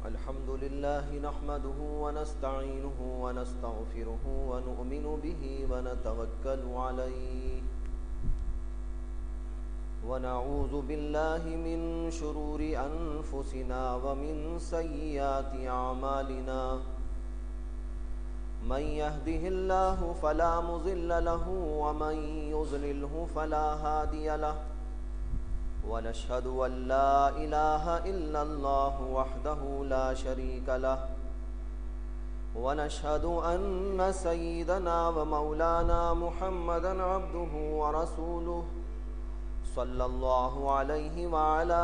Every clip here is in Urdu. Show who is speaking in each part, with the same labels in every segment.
Speaker 1: الحمد لله نحمده ونستعينه ونستغفره ونؤمن به ونتوكل عليه ونعوذ بالله من شرور أنفسنا ومن سيئات أعمالنا من يهده الله فلا مضل له ومن يضلله فلا هادي له ونشهد أن لا إله إلا الله وحده لا شريك له ونشهد أن سيدنا ومولانا محمدا عبده ورسوله صلى الله عليه وعلى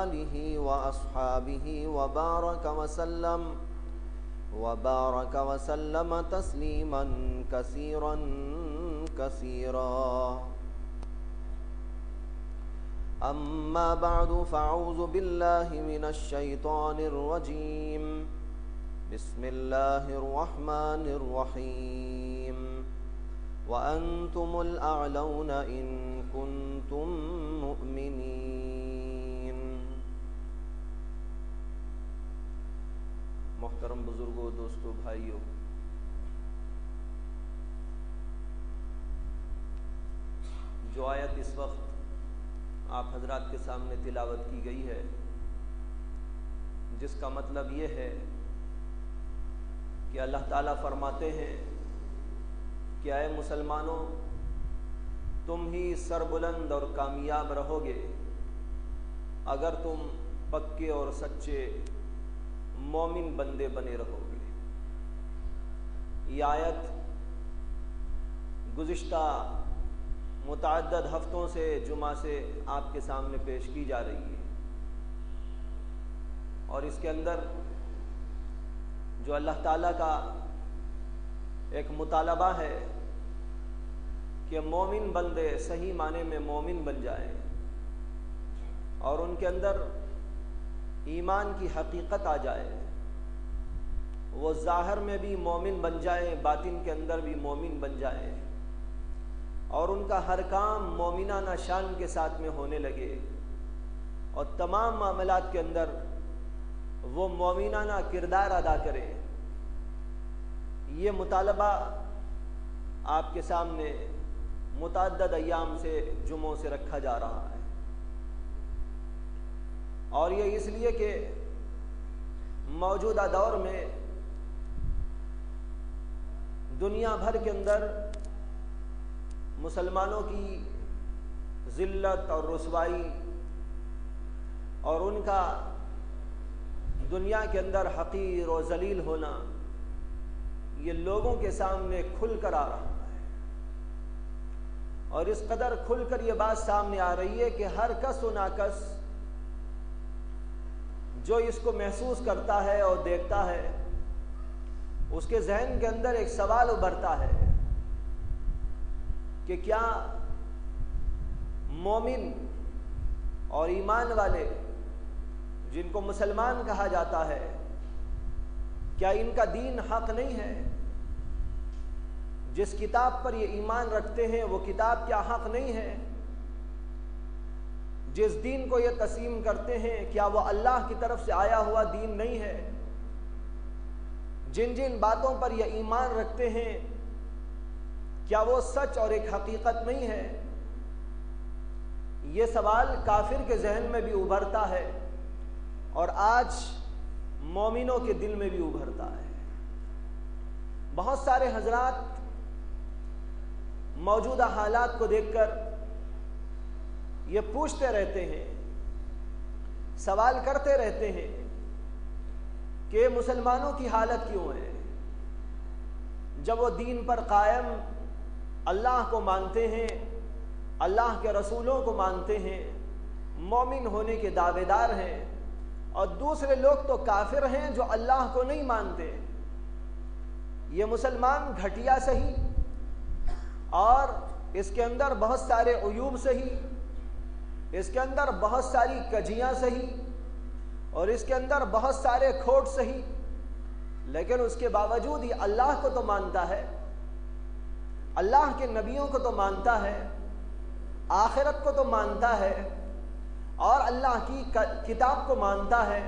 Speaker 1: آله وأصحابه وبارك وسلم تسليما كثيرا كثيرا. أما بعد فأعوذ بالله من الشيطان الرجيم. بسم الله الرحمن الرحيم. وأنتم الأعلون إن كنتم مؤمنين. محترم بزرگوں، دوستوں، بھائیوں، جو آیت اس وقت آپ حضرات کے سامنے تلاوت کی گئی ہے، جس کا مطلب یہ ہے کہ اللہ تعالیٰ فرماتے ہیں کہ اے مسلمانوں، تم ہی سربلند اور کامیاب رہو گے اگر تم پکے اور سچے مومن بندے بنے رہو گے. یہ آیت گزشتہ متعدد ہفتوں سے جمعہ سے آپ کے سامنے پیش کی جا رہی ہے، اور اس کے اندر جو اللہ تعالیٰ کا ایک مطالبہ ہے کہ مومن بندے صحیح معنی میں مومن بن جائیں اور ان کے اندر ایمان کی حقیقت آ جائے، وہ ظاہر میں بھی مومن بن جائیں، باطن کے اندر بھی مومن بن جائیں، اور ان کا ہر کام مومنانہ شان کے ساتھ میں ہونے لگے، اور تمام معاملات کے اندر وہ مومنانہ کردار ادا کرے. یہ مطالبہ آپ کے سامنے متعدد ایام سے جمعوں سے رکھا جا رہا ہے، اور یہ اس لیے کہ موجودہ دور میں دنیا بھر کے اندر مسلمانوں کی ذلت اور رسوائی اور ان کا دنیا کے اندر حقیر و ذلیل ہونا یہ لوگوں کے سامنے کھل کر آ رہا ہے، اور اس قدر کھل کر یہ بات سامنے آ رہی ہے کہ ہر کس و ناکس جو اس کو محسوس کرتا ہے اور دیکھتا ہے، اس کے ذہن کے اندر ایک سوال ابھرتا ہے کہ کیا مومن اور ایمان والے جن کو مسلمان کہا جاتا ہے، کیا ان کا دین حق نہیں ہے؟ جس کتاب پر یہ ایمان رکھتے ہیں وہ کتاب کیا حق نہیں ہے؟ جس دین کو یہ تسلیم کرتے ہیں کیا وہ اللہ کی طرف سے آیا ہوا دین نہیں ہے؟ جن جن باتوں پر یہ ایمان رکھتے ہیں کیا وہ سچ اور ایک حقیقت نہیں ہے؟ یہ سوال کافر کے ذہن میں بھی ابھرتا ہے، اور آج مومنوں کے دل میں بھی ابھرتا ہے. بہت سارے حضرات موجودہ حالات کو دیکھ کر یہ پوچھتے رہتے ہیں، سوال کرتے رہتے ہیں کہ مسلمانوں کی حالت کیوں ہے جب وہ دین پر قائم اللہ کو مانتے ہیں، اللہ کے رسولوں کو مانتے ہیں، مومن ہونے کے دعوے دار ہیں، اور دوسرے لوگ تو کافر ہیں جو اللہ کو نہیں مانتے. یہ مسلمان گھٹیا سہی اور اس کے اندر بہت سارے عیوب سہی، اس کے اندر بہت ساری کجیاں سہی، اور اس کے اندر بہت سارے کھوٹ سہی، لیکن اس کے باوجود یہ اللہ کو تو مانتا ہے، اللہ کے نبیوں کو تو مانتا ہے، آخرت کو تو مانتا ہے، اور اللہ کی کتاب کو مانتا ہے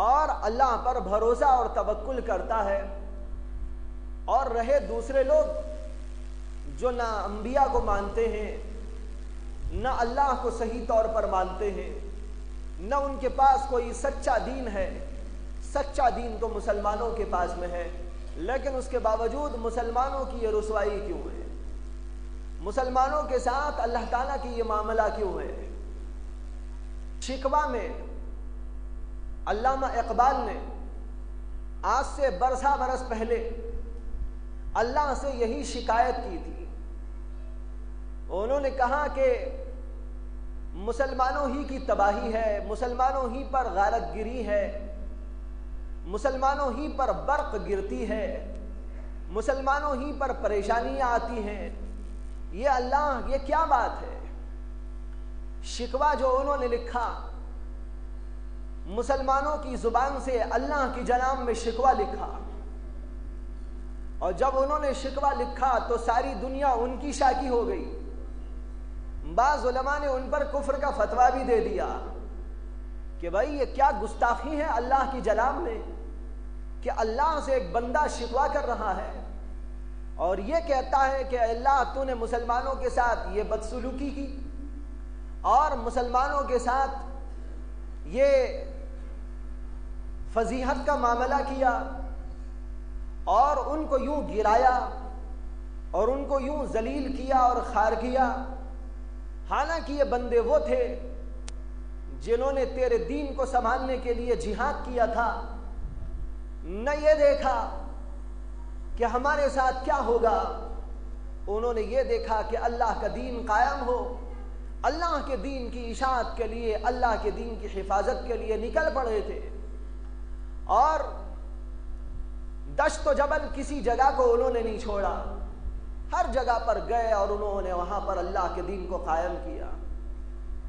Speaker 1: اور اللہ پر بھروسہ اور توکل کرتا ہے، اور رہے دوسرے لوگ جو نہ انبیاء کو مانتے ہیں، نہ اللہ کو صحیح طور پر مانتے ہیں، نہ ان کے پاس کوئی سچا دین ہے، سچا دین تو مسلمانوں کے پاس میں ہے، لیکن اس کے باوجود مسلمانوں کی یہ رسوائی کیوں ہے؟ مسلمانوں کے ساتھ اللہ تعالیٰ کی یہ معاملہ کیوں ہے؟ شکوہ میں علامہ اقبال نے آج سے برسا برس پہلے اللہ سے یہی شکایت کی تھی۔ انہوں نے کہا کہ مسلمانوں ہی کی تباہی ہے، مسلمانوں ہی پر غارت گری ہے، مسلمانوں ہی پر برق گرتی ہے، مسلمانوں ہی پر پریشانیاں آتی ہیں، یہ اللہ، یہ کیا بات ہے؟ شکوہ جو انہوں نے لکھا، مسلمانوں کی زبان سے اللہ کی جناب میں شکوہ لکھا، اور جب انہوں نے شکوہ لکھا تو ساری دنیا ان کی شاکی ہو گئی۔ بعض علماء نے ان پر کفر کا فتویٰ بھی دے دیا کہ بھائی یہ کیا گستاخی ہے اللہ کی جناب میں کہ اللہ سے ایک بندہ شکوہ کر رہا ہے اور یہ کہتا ہے کہ اللہ تو نے مسلمانوں کے ساتھ یہ بدسلوکی کی اور مسلمانوں کے ساتھ یہ فضیحت کا معاملہ کیا اور ان کو یوں گرایا اور ان کو یوں ذلیل کیا اور خار کیا، حالانکہ یہ بندے وہ تھے جنہوں نے تیرے دین کو سنبھالنے کے لیے جہاد کیا تھا، نہ یہ دیکھا کہ ہمارے ساتھ کیا ہوگا، انہوں نے یہ دیکھا کہ اللہ کا دین قائم ہو، اللہ کے دین کی اشاعت کے لیے، اللہ کے دین کی حفاظت کے لیے نکل پڑے تھے، اور دشت و جبل کسی جگہ کو انہوں نے نہیں چھوڑا، ہر جگہ پر گئے اور انہوں نے وہاں پر اللہ کے دین کو قائم کیا۔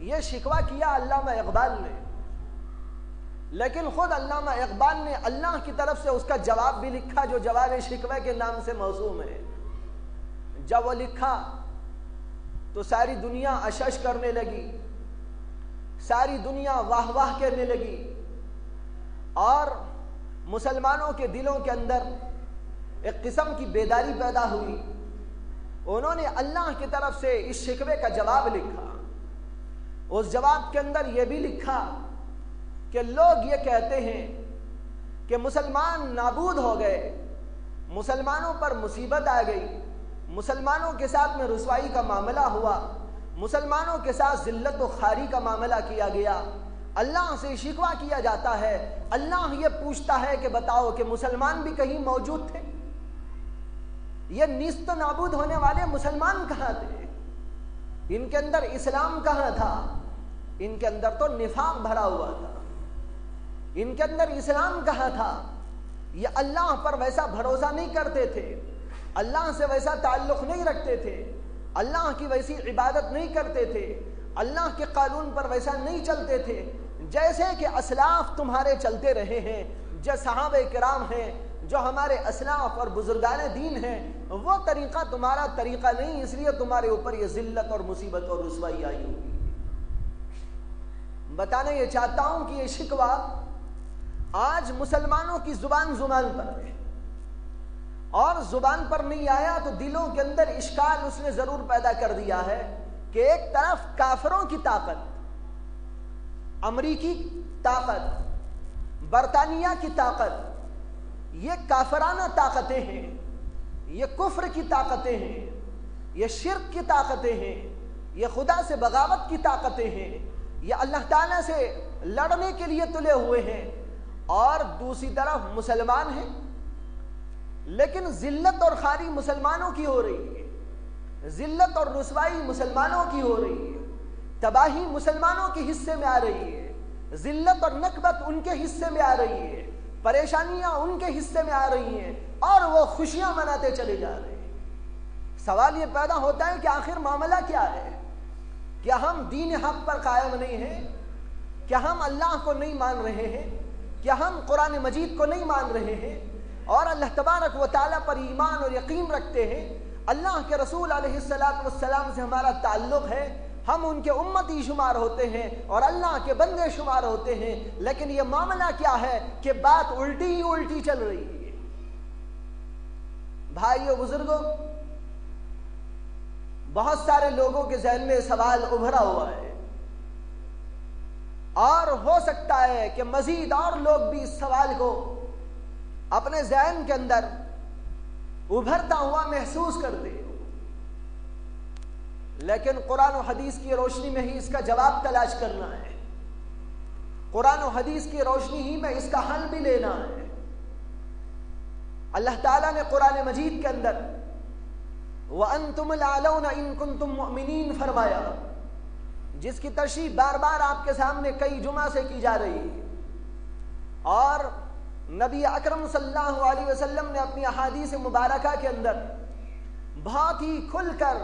Speaker 1: یہ شکوہ کیا علامہ اقبال نے، لیکن خود علامہ اقبال نے اللہ کی طرف سے اس کا جواب بھی لکھا جو جواب شکوہ کے نام سے موسوم ہے۔ جب وہ لکھا تو ساری دنیا اشش کرنے لگی، ساری دنیا واہ واہ کہنے لگی، اور مسلمانوں کے دلوں کے اندر ایک قسم کی بیداری پیدا ہوئی۔ انہوں نے اللہ کی طرف سے اس شکوے کا جواب لکھا، اس جواب کے اندر یہ بھی لکھا کہ لوگ یہ کہتے ہیں کہ مسلمان نابود ہو گئے، مسلمانوں پر مصیبت آ گئی، مسلمانوں کے ساتھ میں رسوائی کا معاملہ ہوا، مسلمانوں کے ساتھ ذلت و خواری کا معاملہ کیا گیا، اللہ سے شکوہ کیا جاتا ہے، اللہ یہ پوچھتا ہے کہ بتاؤ کہ مسلمان بھی کہیں موجود تھے؟ یہ نیست و نابود ہونے والے مسلمان کہاں تھے؟ ان کے اندر اسلام کہاں تھا؟ ان کے اندر تو نفاق بھرا ہوا تھا، ان کے اندر اسلام کہاں تھا؟ یہ اللہ پر ویسا بھروسہ نہیں کرتے تھے، اللہ سے ویسا تعلق نہیں رکھتے تھے، اللہ کی ویسی عبادت نہیں کرتے تھے، اللہ کے قانون پر ویسا نہیں چلتے تھے جیسے کہ اسلاف تمہارے چلتے رہے ہیں، جو صحابہ کرام ہیں، جو ہمارے اسلاف اور بزرگان دین ہیں، وہ طریقہ تمہارا طریقہ نہیں، اس لیے تمہارے اوپر یہ ذلت اور مصیبت اور رسوائی آئی ہوگی۔ بتانا یہ چاہتا ہوں کہ یہ شکوہ آج مسلمانوں کی زبان پر ہے، اور زبان پر نہیں آیا تو دلوں کے اندر اشکال اس نے ضرور پیدا کر دیا ہے کہ ایک طرف کافروں کی طاقت، امریکی طاقت، برطانیہ کی طاقت، یہ کافرانہ طاقتیں ہیں، یہ کفر کی طاقتیں ہیں، یہ شرک کی طاقتیں ہیں، یہ خدا سے بغاوت کی طاقتیں ہیں، یہ اللہ تعالیٰ سے لڑنے کے لیے تلے ہوئے ہیں، اور دوسری طرف مسلمان ہیں، لیکن ذلت اور خواری مسلمانوں کی ہو رہی ہے، ذلت اور رسوائی مسلمانوں کی ہو رہی ہے، تباہی مسلمانوں کے حصے میں آ رہی ہے، ذلت اور نکبت ان کے حصے میں آ رہی ہے، پریشانیاں ان کے حصے میں آ رہی ہیں، اور وہ خوشیاں مناتے چلے جا رہے ہیں۔ سوال یہ پیدا ہوتا ہے کہ آخر معاملہ کیا ہے؟ کیا ہم دین حق پر قائم نہیں ہیں؟ کیا ہم اللہ کو نہیں مان رہے ہیں؟ کیا ہم قرآن مجید کو نہیں مان رہے ہیں اور اللہ تبارک و تعالیٰ پر ایمان اور یقین رکھتے ہیں؟ اللہ کے رسول علیہ السلام سے ہمارا تعلق ہے، ہم ان کے امتی شمار ہوتے ہیں اور اللہ کے بندے شمار ہوتے ہیں، لیکن یہ معاملہ کیا ہے کہ بات الٹی ہی الٹی چل رہی ہے۔ بھائیو بزرگوں، بہت سارے لوگوں کے ذہن میں سوال ابھرا ہوا ہے، اور ہو سکتا ہے کہ مزید اور لوگ بھی اس سوال کو اپنے ذہن کے اندر ابھرتا ہوا محسوس کرتے ہیں، لیکن قرآن و حدیث کی روشنی میں ہی اس کا جواب تلاش کرنا ہے، قرآن و حدیث کی روشنی ہی میں اس کا حل بھی لینا ہے۔ اللہ تعالیٰ نے قرآن مجید کے اندر وَأَنْتُمُ الْأَعْلَوْنَ إِن كُنتُم مُؤْمِنِينَ فرمایا، جس کی تشریح بار بار آپ کے سامنے کئی جمعہ سے کی جا رہی ہے، اور نبی اکرم صلی اللہ علیہ وسلم نے اپنی احادیث مبارکہ کے اندر بہت ہی کھل کر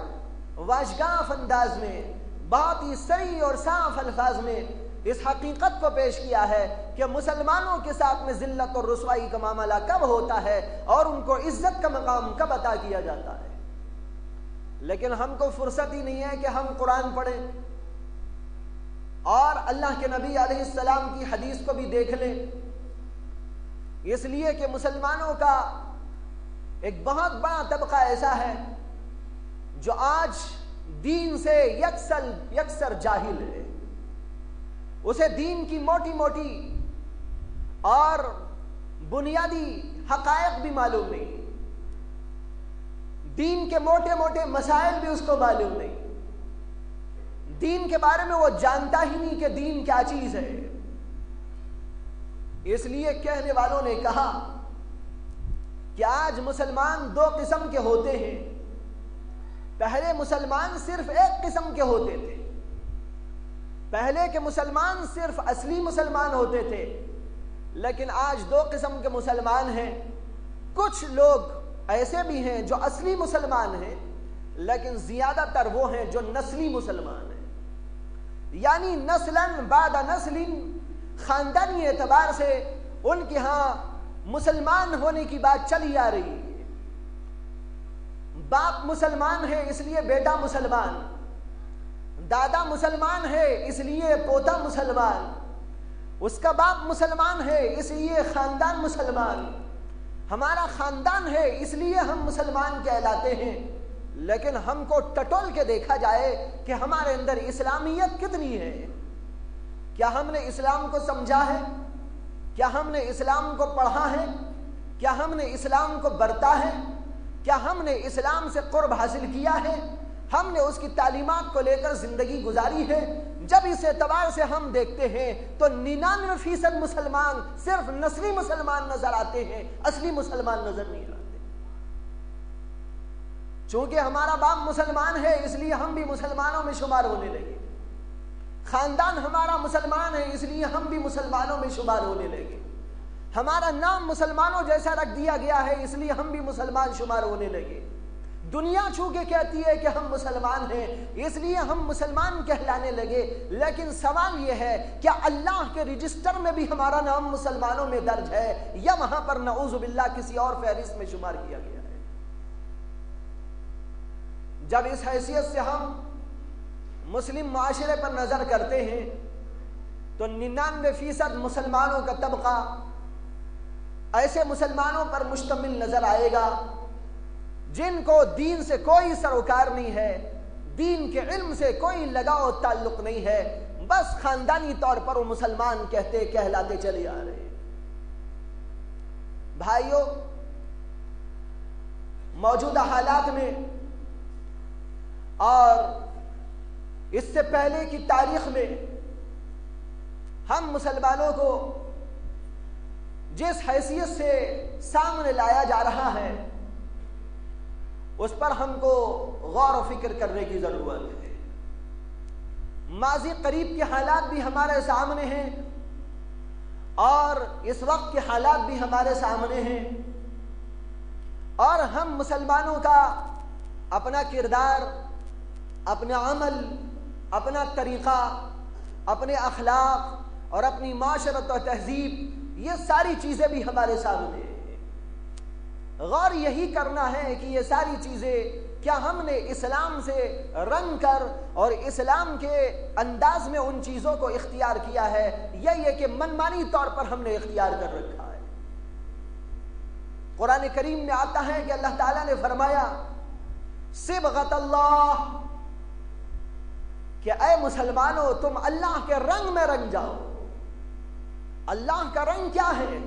Speaker 1: واشگاف انداز میں، بہت ہی صریح اور صاف الفاظ میں اس حقیقت کو پیش کیا ہے کہ مسلمانوں کے ساتھ میں ذلت اور رسوائی کا معاملہ کب ہوتا ہے اور ان کو عزت کا مقام کب عطا کیا جاتا ہے۔ لیکن ہم کو فرصت ہی نہیں ہے کہ ہم قرآن پڑھیں اور اللہ کے نبی علیہ السلام کی حدیث کو بھی دیکھ لیں، اس لیے کہ مسلمانوں کا ایک بہت بڑا طبقہ ایسا ہے جو آج دین سے یکسر جاہل ہے، اسے دین کی موٹی موٹی اور بنیادی حقائق بھی معلوم نہیں، دین کے موٹے موٹے مسائل بھی اس کو معلوم نہیں، دین کے بارے میں وہ جانتا ہی نہیں کہ دین کیا چیز ہے۔ اس لیے کہنے والوں نے کہا کہ آج مسلمان دو قسم کے ہوتے ہیں، پہلے مسلمان صرف ایک قسم کے ہوتے تھے، پہلے کے مسلمان صرف اصلی مسلمان ہوتے تھے، لیکن آج دو قسم کے مسلمان ہیں۔ کچھ لوگ ایسے بھی ہیں جو اصلی مسلمان ہیں، لیکن زیادہ تر وہ ہیں جو نسلی مسلمان ہیں، یعنی نسلاً بعد نسل، خاندانی اعتبار سے ان کے ہاں مسلمان ہونے کی بات چلی آ رہی ہے۔ باپ مسلمان ہے اس لیے بیٹا مسلمان، دادا مسلمان ہے اس لیے پوتا مسلمان، اس کا باپ مسلمان ہے اس لیے خاندان مسلمان، ہمارا خاندان ہے اس لیے ہم مسلمان کہلاتے ہیں۔ لیکن ہم کو ٹٹول کے دیکھا جائے کہ ہمارے اندر اسلامیت کتنی ہے، کیا ہم نے اسلام کو سمجھا ہے، کیا ہم نے اسلام کو پڑھا ہے، کیا ہم نے اسلام کو برتا ہے، کیا ہم نے اسلام سے قرب حاصل کیا ہے، ہم نے اس کی تعلیمات کو لے کر زندگی گزاری ہے۔ جب اس اعتبار سے ہم دیکھتے ہیں تو 99% مسلمان صرف نسلی مسلمان نظر آتے ہیں، اصلی مسلمان نظر نہیں آتے۔ چونکہ ہمارا باپ مسلمان ہے اس لیے ہم بھی مسلمانوں میں شمار ہونے لگے، خاندان ہمارا مسلمان ہے اس لیے ہم بھی مسلمانوں میں شمار ہونے لگے، ہمارا نام مسلمانوں جیسا رکھ دیا گیا ہے اس لیے ہم بھی مسلمان شمار ہونے لگے، دنیا چونکہ کہتی ہے کہ ہم مسلمان ہیں اس لیے ہم مسلمان کہلانے لگے۔ لیکن سوال یہ ہے کیا اللہ کے رجسٹر میں بھی ہمارا نام مسلمانوں میں درج ہے یا وہاں پر نعوذ باللہ کسی اور فہرست میں شمار کیا گیا ہے؟ جب اس حیثیت سے ہم مسلم معاشرے پر نظر کرتے ہیں تو 99% مسلمانوں کا طبقہ ایسے مسلمانوں پر مشتمل نظر آئے گا جن کو دین سے کوئی سروکار نہیں ہے، دین کے علم سے کوئی لگاؤ تعلق نہیں ہے، بس خاندانی طور پر وہ مسلمان کہلاتے چلے آ رہے ہیں۔ بھائیو، موجودہ حالات میں اور اس سے پہلے کی تاریخ میں ہم مسلمانوں کو جس حیثیت سے سامنے لایا جا رہا ہے اس پر ہم کو غور و فکر کرنے کی ضرورت ہے۔ ماضی قریب کے حالات بھی ہمارے سامنے ہیں اور اس وقت کے حالات بھی ہمارے سامنے ہیں، اور ہم مسلمانوں کا اپنا کردار، اپنا عمل، اپنا طریقہ، اپنے اخلاق اور اپنی معاشرت و تہذیب، یہ ساری چیزیں بھی ہمارے سامنے ہیں۔ غور یہی کرنا ہے کہ یہ ساری چیزیں کیا ہم نے اسلام سے رنگ کر اور اسلام کے انداز میں ان چیزوں کو اختیار کیا ہے، یا یہ کہ منمانی طور پر ہم نے اختیار کر رکھا ہے؟ قرآن کریم میں آتا ہے کہ اللہ تعالیٰ نے فرمایا صبغۃ اللہ، کہ اے مسلمانوں تم اللہ کے رنگ میں رنگ جاؤ۔ اللہ کا رنگ کیا ہے؟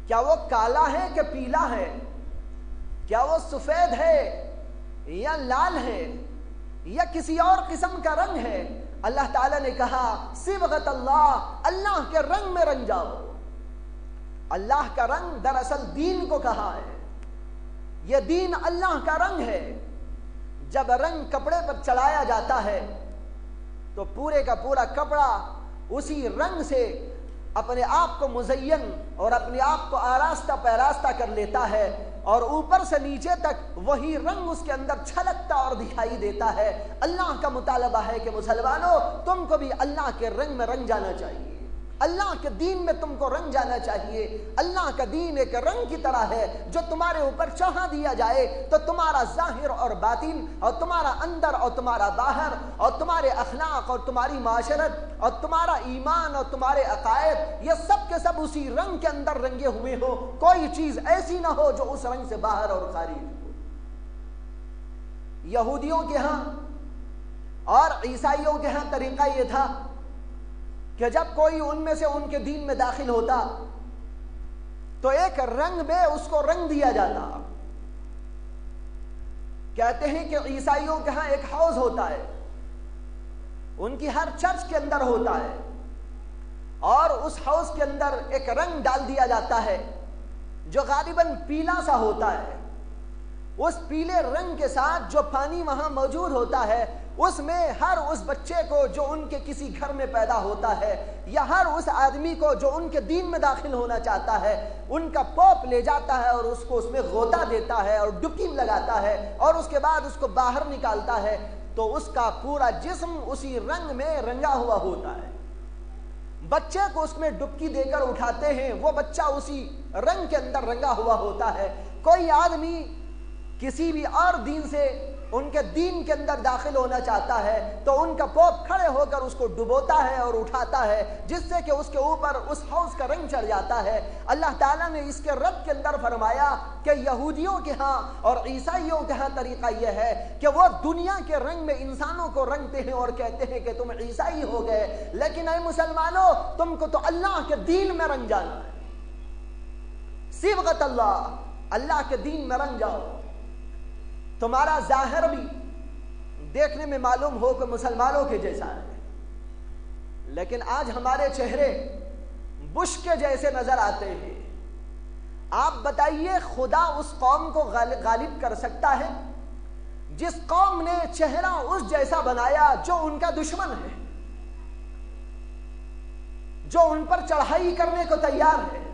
Speaker 1: کیا وہ کالا ہے کہ پیلا ہے؟ کیا وہ سفید ہے یا لال ہے یا کسی اور قسم کا رنگ ہے؟ اللہ تعالیٰ نے کہا صبغۃ اللہ، اللہ کے رنگ میں رنگ جاؤ۔ اللہ کا رنگ دراصل دین کو کہا ہے، یہ دین اللہ کا رنگ ہے۔ جب رنگ کپڑے پر چڑھایا جاتا ہے تو پورے کا پورا کپڑا اسی رنگ سے اپنے آپ کو مزین اور اپنے آپ کو آراستہ پیراستہ کر لیتا ہے، اور اوپر سے نیچے تک وہی رنگ اس کے اندر چھلکتا اور دکھائی دیتا ہے۔ اللہ کا مطالبہ ہے کہ مسلمانوں تم کو بھی اللہ کے رنگ میں رنگ جانا چاہیے، اللہ کے دین میں تم کو رنگ جانا چاہیے۔ اللہ کا دین ایک رنگ کی طرح ہے جو تمہارے اوپر چڑھا دیا جائے تو تمہارا ظاہر اور باطن اور تمہارا اندر اور تمہارا باہر اور تمہارے اخلاق اور تمہاری معاشرت اور تمہارا ایمان اور تمہارے عقائد، یہ سب کے سب اسی رنگ کے اندر رنگے ہوئے ہو۔ کوئی چیز ایسی نہ ہو جو اس رنگ سے باہر اور خارج ہو۔ یہودیوں کے ہاں اور عیسائیوں کے ہاں طریقہ یہ تھا کہ جب کوئی ان میں سے ان کے دین میں داخل ہوتا تو ایک رنگ میں اس کو رنگ دیا جاتا۔ کہتے ہیں کہ عیسائیوں کے ہاں ایک حوض ہوتا ہے، ان کی ہر چرچ کے اندر ہوتا ہے، اور اس حوض کے اندر ایک رنگ ڈال دیا جاتا ہے جو غالباً پیلا سا ہوتا ہے۔ اس پیلے رنگ کے ساتھ جو پانی وہاں موجود ہوتا ہے، اس میں ہر اس بچے کو جو ان کے کسی گھر میں پیدا ہوتا ہے، یا ہر اس آدمی کو جو ان کے دین میں داخل ہونا چاہتا ہے، ان کا پوپ لے جاتا ہے اور اس کو اس میں غوطہ دیتا ہے اور ڈبکی لگاتا ہے، اور اس کے بعد اس کو باہر نکالتا ہے تو اس کا پورا جسم اسی رنگ میں رنگا ہوا ہوتا ہے۔ بچے کو اس میں ڈبکی دے کر اٹھاتے ہیں، وہ بچہ اسی رنگ کے اندر رنگا ہوا ہوتا ہے۔ کوئی آدمی کسی بھی اور دین سے ان کے دین کے اندر داخل ہونا چاہتا ہے تو ان کا پوپ کھڑے ہو کر اس کو ڈبوتا ہے اور اٹھاتا ہے، جس سے کہ اس کے اوپر اس حوض کا رنگ چڑھ جاتا ہے۔ اللہ تعالیٰ نے اس کے رد کے اندر فرمایا کہ یہودیوں کے ہاں اور عیسائیوں کے ہاں طریقہ یہ ہے کہ وہ دنیا کے رنگ میں انسانوں کو رنگتے ہیں اور کہتے ہیں کہ تم عیسائی ہو گئے، لیکن اے مسلمانوں تم کو تو اللہ کے دین میں رنگ جانا ہے۔ صبغۃ اللہ، اللہ کے دین میں رنگ جاؤ۔ تمہارا ظاہر بھی دیکھنے میں معلوم ہو کہ مسلمانوں کے جیسا ہے، لیکن آج ہمارے چہرے بش کے جیسے نظر آتے ہیں۔ آپ بتائیے خدا اس قوم کو غالب کر سکتا ہے جس قوم نے چہرہ اس جیسا بنایا جو ان کا دشمن ہے، جو ان پر چڑھائی کرنے کو تیار ہے،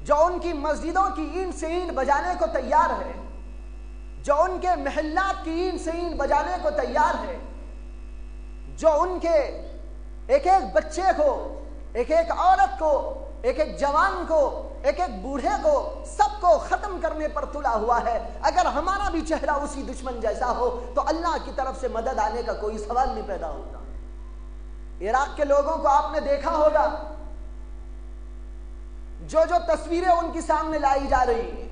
Speaker 1: جو ان کی مسجدوں کی اینٹ سے اینٹ بجانے کو تیار ہے، جو ان کے محلات کی اینٹ سے اینٹ بجانے کو تیار ہے، جو ان کے ایک ایک بچے کو، ایک ایک عورت کو، ایک ایک جوان کو، ایک ایک بوڑھے کو، سب کو ختم کرنے پر تلا ہوا ہے۔ اگر ہمارا بھی چہرہ اسی دشمن جیسا ہو تو اللہ کی طرف سے مدد آنے کا کوئی سوال نہیں پیدا ہوتا۔ عراق کے لوگوں کو آپ نے دیکھا ہوگا، جو تصویریں ان کی سامنے لائی جا رہی ہیں،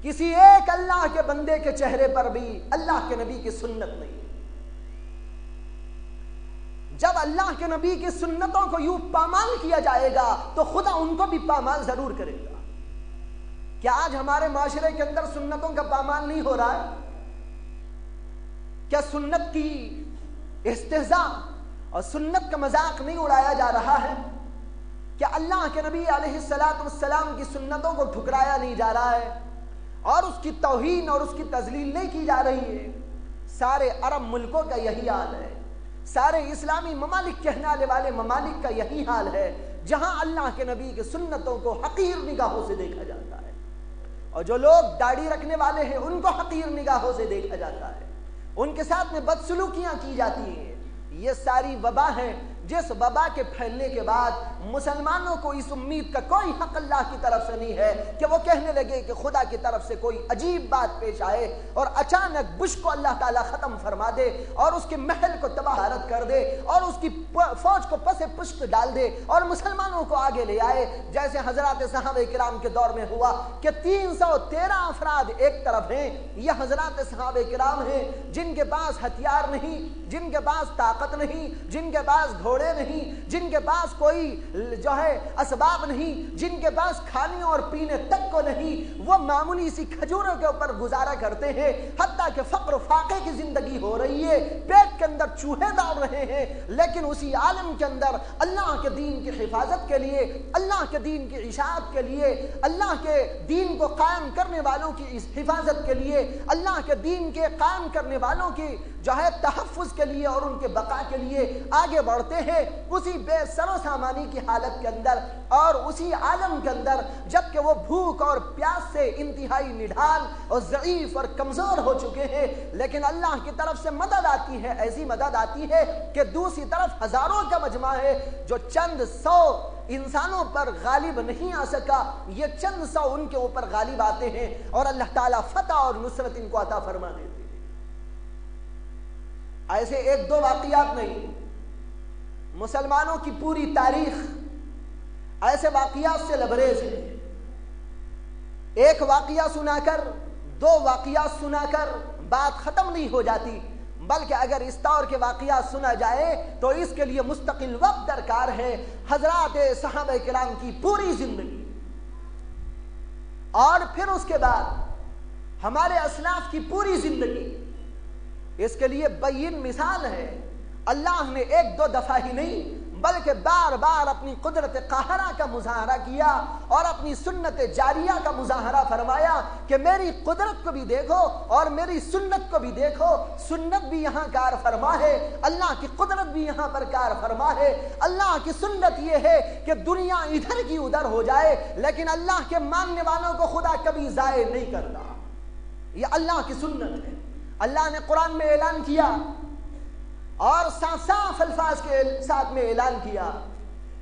Speaker 1: کسی ایک اللہ کے بندے کے چہرے پر بھی اللہ کے نبی کی سنت نہیں۔ جب اللہ کے نبی کی سنتوں کو یوں پامال کیا جائے گا تو خدا ان کو بھی پامال ضرور کرے گا۔ کیا آج ہمارے معاشرے کے اندر سنتوں کا پامال نہیں ہو رہا ہے؟ کیا سنت کی استہزاء اور سنت کا مذاق نہیں اڑایا جا رہا ہے؟ کیا اللہ کے نبی علیہ السلام کی سنتوں کو ٹھکرایا نہیں جا رہا ہے اور اس کی توہین اور اس کی تذلیل نہیں کی جا رہی ہے؟ سارے عرب ملکوں کا یہی حال ہے، سارے اسلامی ممالک کہنے والے ممالک کا یہی حال ہے، جہاں اللہ کے نبی کی سنتوں کو حقیر نگاہوں سے دیکھا جاتا ہے، اور جو لوگ داڑھی رکھنے والے ہیں ان کو حقیر نگاہوں سے دیکھا جاتا ہے، ان کے ساتھ میں بدسلوکیاں کی جاتی ہیں۔ یہ ساری وبا ہیں جس وبا کے پھیلنے کے بعد مسلمانوں کو اس امید کا کوئی حق اللہ کی طرف سے نہیں ہے کہ وہ کہنے لگے کہ خدا کی طرف سے کوئی عجیب بات پیش آئے اور اچانک بش کو اللہ تعالیٰ ختم فرما دے اور اس کے محل کو تباہ کر دے اور اس کی فوج کو پس پشت ڈال دے اور مسلمانوں کو آگے لے آئے، جیسے حضرات صحابہ کرام کے دور میں ہوا کہ 313 افراد ایک طرف ہیں۔ یہ حضرات صحابہ کرام ہیں جن کے پاس ہتھیار نہیں، جن کے پاس طاقت نہیں، جن کے پاس گھوڑے نہیں، جن کے پاس کوئی جو ہے اسباب نہیں، جن کے پاس کھانے اور پینے تک کو نہیں، وہ معمولی سی کھجوروں کے اوپر گزارا کرتے ہیں، حتیٰ کہ فقر و فاقے کی زندگی ہو رہی ہے، پیٹ کے اندر چوہے دوڑ رہے ہیں، لیکن اسی عالم کے اندر اللہ کے دین کی حفاظت کے لیے، اللہ کے دین کی اشاعت کے لیے، اللہ کے دین کو قائم کرنے والوں کی حفاظت کے لیے، اللہ کے دین کے قائم کرنے والوں کی جو ہے تحفظ کے لیے اور ان کے بقا کے لیے آگے بڑھتے ہیں، اسی بے سر و سامانی کی حالت کے اندر اور اسی عالم کے اندر، جبکہ وہ بھوک اور پیاس سے انتہائی نڈھال اور ضعیف اور کمزور ہو چکے ہیں، لیکن اللہ کی طرف سے مدد آتی ہے، ایسی مدد آتی ہے کہ دوسری طرف ہزاروں کا مجمع ہے جو چند سو انسانوں پر غالب نہیں آ سکا، یہ چند سو ان کے اوپر غالب آتے ہیں اور اللہ تعالیٰ فتح اور نصرت ان کو عطا فرما دیتے ہیں۔ ایسے ایک دو واقعات نہیں، مسلمانوں کی پوری تاریخ ایسے واقعات سے لبریز ہے۔ ایک واقعہ سنا کر، دو واقعات سنا کر بات ختم نہیں ہو جاتی، بلکہ اگر اس طور کے واقعات سنا جائے تو اس کے لیے مستقل وقت درکار ہے۔ حضرات صحابہ کرام کی پوری زندگی اور پھر اس کے بعد ہمارے اسلاف کی پوری زندگی، اس کے لیے بین مثال ہے۔ اللہ نے ایک دو دفعہ ہی نہیں بلکہ بار بار اپنی قدرت قاہرہ کا مظاہرہ کیا اور اپنی سنت جاریہ کا مظاہرہ فرمایا کہ میری قدرت کو بھی دیکھو اور میری سنت کو بھی دیکھو، سنت بھی یہاں کار فرما ہے، اللہ کی قدرت بھی یہاں پر کار فرما ہے۔ اللہ کی سنت یہ ہے کہ دنیا ادھر کی ادھر ہو جائے لیکن اللہ کے ماننے والوں کو خدا کبھی ضائع نہیں کرتا، یہ اللہ کی سنت ہے۔ اللہ نے قرآن میں اعلان کیا اور صاف صاف الفاظ کے ساتھ میں اعلان کیا،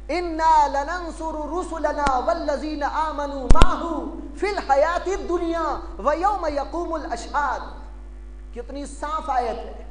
Speaker 1: اِنَّا لَنَنْصُرُ رُسُلَنَا وَالَّذِينَ آمَنُوا مَعَهُ فِي الْحَيَاةِ الدُّنْيَا وَيَوْمَ يَقُومُ الْأَشْهَادُ۔ کتنی صاف آیت ہے،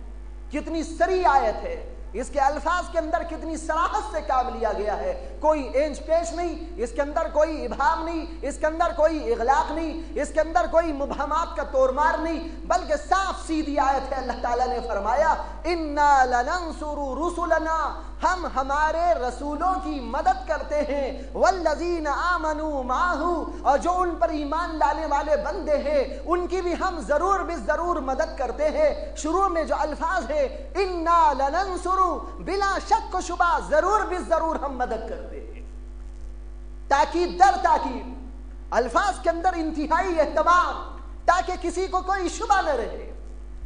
Speaker 1: کتنی صریح آیت ہے، اس کے الفاظ کے اندر کتنی صراحت سے کام لیا گیا ہے، کوئی اینچ پیش نہیں، اس کے اندر کوئی ابہام نہیں، اس کے اندر کوئی اغلاق نہیں، اس کے اندر کوئی مبہمات کا توڑ مار نہیں، بلکہ صاف سیدھی آیت ہے۔ اللہ تعالیٰ نے فرمایا اِنَّا لَنَنْصُرُ رُسُلَنَا، ہم ہمارے رسولوں کی مدد کرتے ہیں، وَالَّذِينَ آمَنُوا مَعَهُ، اور جو ان پر ایمان لانے والے بندے ہیں ان کی بھی ہم ضرور بالضرور مدد کرتے ہیں۔ شروع میں جو الفاظ ہے اِنَّا لَنَنْصُرُ، بلا شک و شبہ ضرور بالضرور ہم مدد کرتے ہیں، تاکید در تاکید، الفاظ کے اندر انتہائی اہتمام تاکہ کسی کو کوئی شبہ نہ رہے،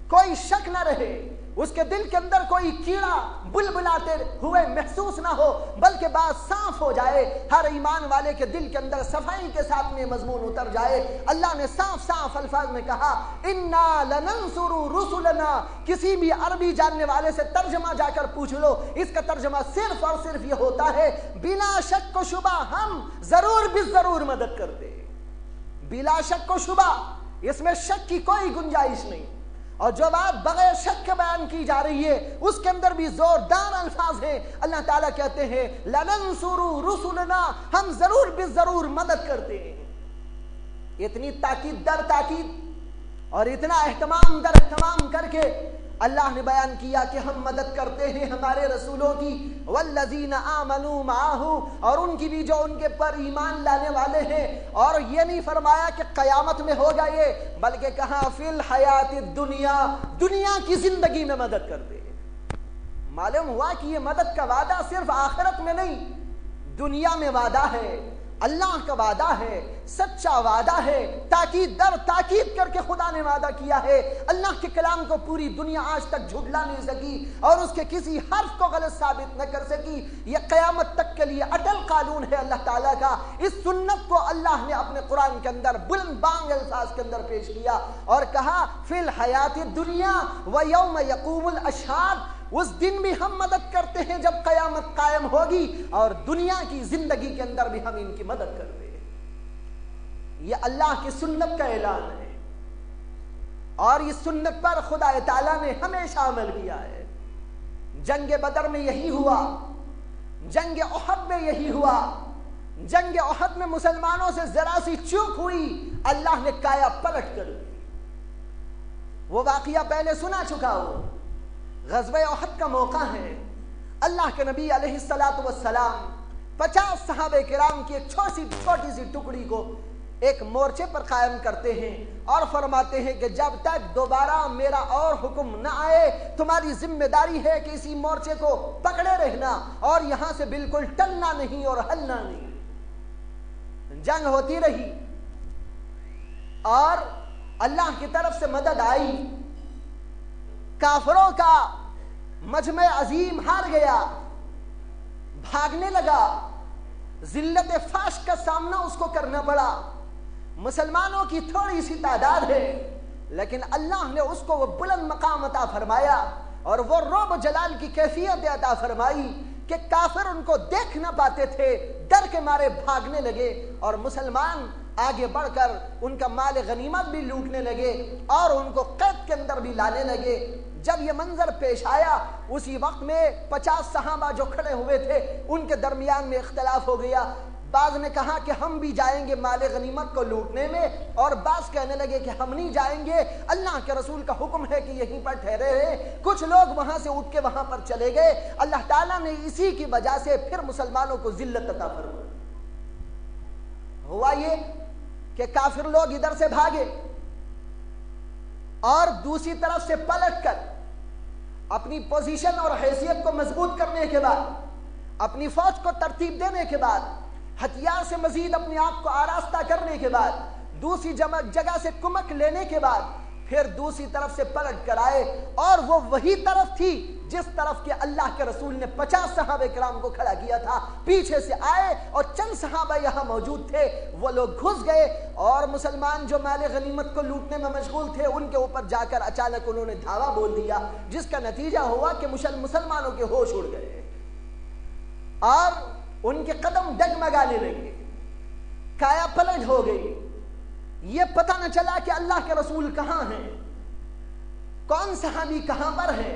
Speaker 1: کوئی شک نہ رہے، اس کے دل کے اندر کوئی کیڑا بلبلاتے ہوئے محسوس نہ ہو، بلکہ بات صاف ہو جائے، ہر ایمان والے کے دل کے اندر صفائی کے ساتھ میں مضمون اتر جائے۔ اللہ نے صاف صاف الفاظ میں کہا اِنَّا لَنَنْصُرُ رُسُلَنَا۔ کسی بھی عربی جاننے والے سے ترجمہ جا کر پوچھ لو، اس کا ترجمہ صرف اور صرف یہ ہوتا ہے بلا شک و شبہ ہم ضرور بالضرور مدد کرتے ہیں، بلا شک و شبہ، اس میں شک کی کوئی گنجائش نہیں، اور جو بات بغیر شک کے بیان کی جا رہی ہے اس کے اندر بھی زوردار الفاظ ہیں۔ اللہ تعالیٰ کہتے ہیں لَنَنْصُرُ رُسُلَنَا، ہم ضرور بالضرور مدد کرتے ہیں۔ اتنی تاکید در تاکید اور اتنا اہتمام در اہتمام کر کے اللہ نے بیان کیا کہ ہم مدد کرتے ہیں ہمارے رسولوں کی، والذین آمنوا معاہ، اور ان کی بھی جو ان کے پر ایمان لانے والے ہیں، اور یہ نہیں فرمایا کہ قیامت میں ہوگا یہ، بلکہ کہا فی الحیات الدنیا، دنیا کی زندگی میں مدد کرتے ہیں۔ معلوم ہوا کہ یہ مدد کا وعدہ صرف آخرت میں نہیں، دنیا میں وعدہ ہے، اللہ کا وعدہ ہے، سچا وعدہ ہے، تاکید در تاکید کر کے خدا نے وعدہ کیا ہے۔ اللہ کے کلام کو پوری دنیا آج تک جھٹلا نہیں سکی اور اس کے کسی حرف کو غلط ثابت نہ کر سکی۔ یہ قیامت تک کے لیے اٹل قانون ہے اللہ تعالیٰ کا۔ اس سنت کو اللہ نے اپنے قرآن کے اندر بلند بانگ الفاظ کے اندر پیش کیا اور کہا فی الحیات الدنیا و یوم یقوم الاشہاد، اس دن بھی ہم مدد کرتے ہیں جب قیامت قائم ہوگی، اور دنیا کی زندگی کے اندر بھی ہم ان کی مدد کرتے ہیں۔ یہ اللہ کی سنت کا اعلان ہے، اور اس سنت پر خدا تعالیٰ نے ہمیشہ عمل کیا ہے۔ جنگ بدر میں یہی ہوا، جنگ احد میں یہی ہوا۔ جنگ احد میں مسلمانوں سے ذرا سی چوک ہوئی، اللہ نے کایا پلٹ کر دی۔ وہ واقعہ پہلے سنا چکا ہو، غزوہ احد کا موقع ہے۔ اللہ کے نبی علیہ السلام 50 صحابہ کرام کی ایک چھوٹی سی ٹکڑی کو ایک مورچے پر قائم کرتے ہیں اور فرماتے ہیں کہ جب تک دوبارہ میرا اور حکم نہ آئے تمہاری ذمہ داری ہے کہ اسی مورچے کو پکڑے رہنا اور یہاں سے بالکل ٹلنا نہیں اور ہلنا نہیں۔ جنگ ہوتی رہی اور اللہ کی طرف سے مدد آئی۔ کافروں کا مجمع عظیم ہار گیا، بھاگنے لگا، ذلت فاش کا سامنا اس کو کرنا پڑا۔ مسلمانوں کی تھوڑی سی تعداد ہے، لیکن اللہ نے اس کو وہ بلند مقام عطا فرمایا اور وہ رعب و جلال کی کیفیت عطا فرمائی کہ کافر ان کو دیکھ نہ پاتے تھے، ڈر کے مارے بھاگنے لگے، اور مسلمان آگے بڑھ کر ان کا مال غنیمت بھی لوٹنے لگے اور ان کو قید کے اندر بھی لانے لگے۔ جب یہ منظر پیش آیا، اسی وقت میں 50 صحابہ جو کھڑے ہوئے تھے ان کے درمیان میں اختلاف ہو گیا۔ بعض نے کہا کہ ہم بھی جائیں گے مال غنیمت کو لوٹنے میں، اور بعض کہنے لگے کہ ہم نہیں جائیں گے، اللہ کے رسول کا حکم ہے کہ یہیں پر ٹھہرے رہے۔ کچھ لوگ وہاں سے اٹھ کے وہاں پر چلے گئے۔ اللہ تعالیٰ نے اسی کی وجہ سے پھر مسلمانوں کو ذلت عطا فرمائی۔ ہوا یہ کہ کافر لوگ ادھر سے بھاگے اور دوسری طرف سے پلٹ کر اپنی پوزیشن اور حیثیت کو مضبوط کرنے کے بعد، اپنی فوج کو ترتیب دینے کے بعد، ہتھیار سے مزید اپنے آپ کو آراستہ کرنے کے بعد، دوسری جگہ سے کمک لینے کے بعد پھر دوسری طرف سے پلٹ کر آئے، اور وہ وہی طرف تھی جس طرف کے اللہ کے رسول نے 50 صحابہ کرام کو کھڑا کیا تھا۔ پیچھے سے آئے اور چند صحابہ یہاں موجود تھے، وہ لوگ گھس گئے اور مسلمان جو مال غنیمت کو لوٹنے میں مشغول تھے ان کے اوپر جا کر اچانک انہوں نے دھاوا بول دیا، جس کا نتیجہ ہوا کہ مسلمانوں کے ہوش اڑ گئے اور ان کے قدم ڈگمگانے لگے، کایا پلٹ ہو گئی۔ یہ پتہ نہ چلا کہ اللہ کے رسول کہاں ہیں، کون صحابی کہاں پر ہے،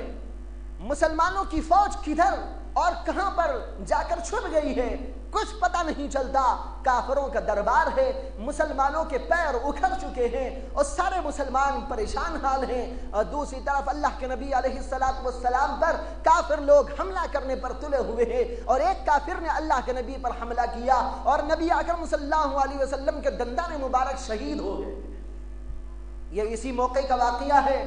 Speaker 1: مسلمانوں کی فوج کدھر اور کہاں پر جا کر چھپ گئی ہے، کچھ پتہ نہیں چلتا۔ کافروں کا دربار ہے، مسلمانوں کے پیر اکھڑ چکے ہیں اور سارے مسلمان پریشان حال ہیں، اور دوسری طرف اللہ کے نبی علیہ السلام پر کافر لوگ حملہ کرنے پر تلے ہوئے ہیں، اور ایک کافر نے اللہ کے نبی پر حملہ کیا اور نبی اکرم صلی اللہ علیہ وسلم کے دندان مبارک شہید ہو گئے۔ یہ اسی موقع کا واقعہ ہے۔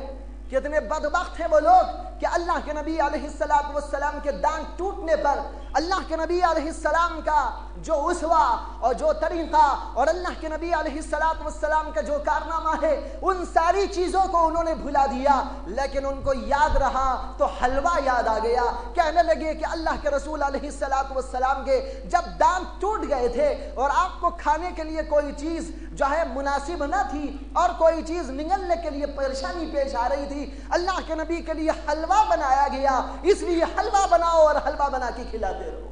Speaker 1: کتنے بدبخت ہیں وہ لوگ کہ اللہ کے نبی علیہ السلام کے دانت ٹوٹنے پر اللہ کے نبی علیہ السلام کا جو اسوہ اور جو طریقہ اور اللہ کے نبی علیہ السلام کا جو کارنامہ ہے ان ساری چیزوں کو انہوں نے بھلا دیا، لیکن ان کو یاد رہا تو حلوہ یاد آ گیا۔ کہنے لگے کہ اللہ کے رسول علیہ السلام کے جب دانت ٹوٹ گئے تھے اور آپ کو کھانے کے لیے کوئی چیز جو ہے مناسب نہ تھی اور کوئی چیز نگلنے کے لیے پریشانی پیش آ رہی تھی، اللہ کے نبی کے لیے حلوہ بنایا گیا، اس لیے حلوہ بناؤ اور حلوہ بنا کے کھلاتے رہو۔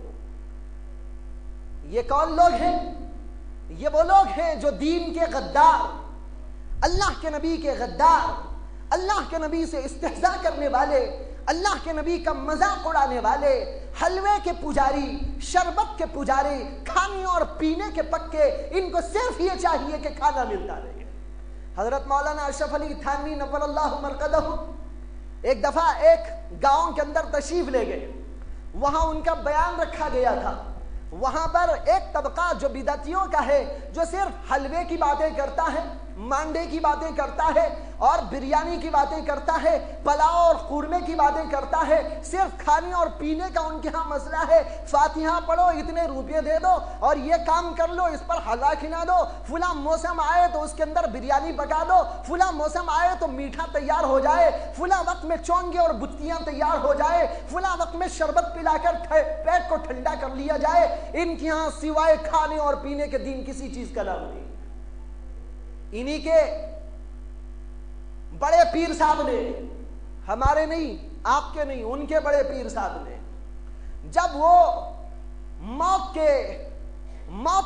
Speaker 1: یہ کون لوگ ہیں؟ یہ وہ لوگ ہیں جو دین کے غدار، اللہ کے نبی کے غدار، اللہ کے نبی سے استہزاء کرنے والے، اللہ کے نبی کا مذاق اڑانے والے، حلوے کے پجاری، شربت کے پجاری، کھانے اور پینے کے پکے، ان کو صرف یہ چاہیے کہ کھانا ملتا رہے۔ حضرت مولانا اشرف علی تھانوی نور اللہ مرقدہ ایک دفعہ ایک گاؤں کے اندر تشریف لے گئے، وہاں ان کا بیان رکھا گیا تھا۔ وہاں پر ایک طبقہ جو بدعتیوں کا ہے، جو صرف حلوے کی باتیں کرتا ہے، مانڈے کی باتیں کرتا ہے اور بریانی کی باتیں کرتا ہے، پلاؤ اور قورمے کی باتیں کرتا ہے، صرف کھانے اور پینے کا ان کے ہاں مسئلہ ہے۔ فاتحہ پڑھو، اتنے روپے دے دو اور یہ کام کر لو، اس پر حلوہ کھلا دو، فلاں موسم آئے تو اس کے اندر بریانی پکا دو، فلاں موسم آئے تو میٹھا تیار ہو جائے، فلاں وقت میں چونگے اور بتیاں تیار ہو جائے، فلاں وقت میں شربت پلا کر پیٹ کو ٹھنڈا کر لیا جائے۔ ان کے ہاں سوائے کھانے اور پینے کے دین کسی چیز کا نام نہیں۔ انہی کے بڑے پیر صاحب نے، ہمارے نہیں، آپ کے نہیں، ان کے بڑے پیر صاحب نے، جب وہ موت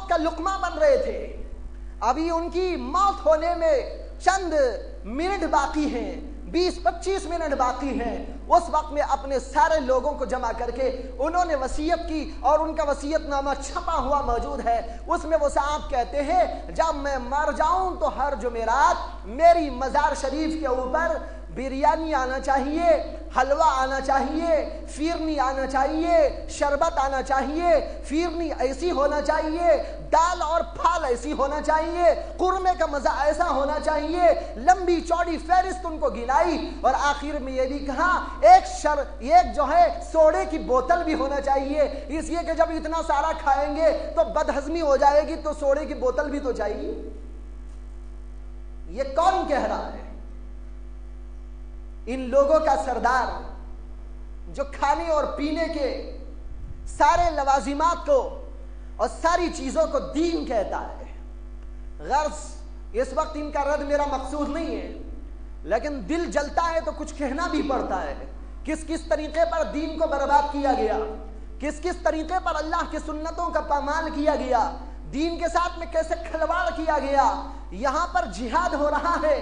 Speaker 1: کا لقمہ بن رہے تھے، ابھی ان کی موت ہونے میں چند منٹ باقی ہیں، 20-25 منٹ باقی ہیں، اس وقت میں اپنے سارے لوگوں کو جمع کر کے انہوں نے وصیت کی، اور ان کا وصیت نامہ چھپا ہوا موجود ہے۔ اس میں وہ صاحب کہتے ہیں جب میں مر جاؤں تو ہر جمعرات میری مزار شریف کے اوپر بریانی آنا چاہیے، حلوہ آنا چاہیے، فیرنی آنا چاہیے، شربت آنا چاہیے، فیرنی ایسی ہونا چاہیے، دال اور پھال ایسی ہونا چاہیے، قرمے کا مزہ ایسا ہونا چاہیے، لمبی چوڑی فہرست ان کو گنائی، اور آخر میں یہ بھی کہا ایک جو ہے سوڈے کی بوتل بھی ہونا چاہیے، اس لیے کہ جب اتنا سارا کھائیں گے تو بدہضمی ہو جائے گی، تو سوڈے کی بوتل بھی تو چاہیے۔ یہ کون کہہ رہا ہے؟ ان لوگوں کا سردار جو کھانے اور پینے کے سارے لوازمات کو اور ساری چیزوں کو دین کہتا ہے۔ غرض اس وقت ان کا رد میرا مقصود نہیں ہے، لیکن دل جلتا ہے تو کچھ کہنا بھی پڑتا ہے۔ کس طریقے پر دین کو برباد کیا گیا، کس طریقے پر اللہ کی سنتوں کا پامال کیا گیا، دین کے ساتھ میں کیسے کھلواڑ کیا گیا۔ یہاں پر جہاد ہو رہا ہے،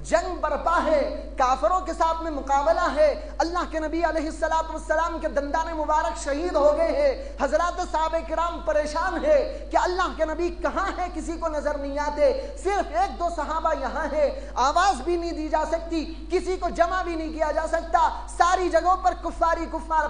Speaker 1: جنگ برپا ہے، کافروں کے ساتھ میں مقابلہ ہے، اللہ کے نبی علیہ السلام کے دندان مبارک شہید ہو گئے ہیں، حضرات صحابہ کرام پریشان ہے کہ اللہ کے نبی کہاں ہے، کسی کو نظر نہیں آتے، صرف 1-2 صحابہ یہاں ہے، آواز بھی نہیں دی جا سکتی، کسی کو جمع بھی نہیں کیا جا سکتا، ساری جگہوں پر کفار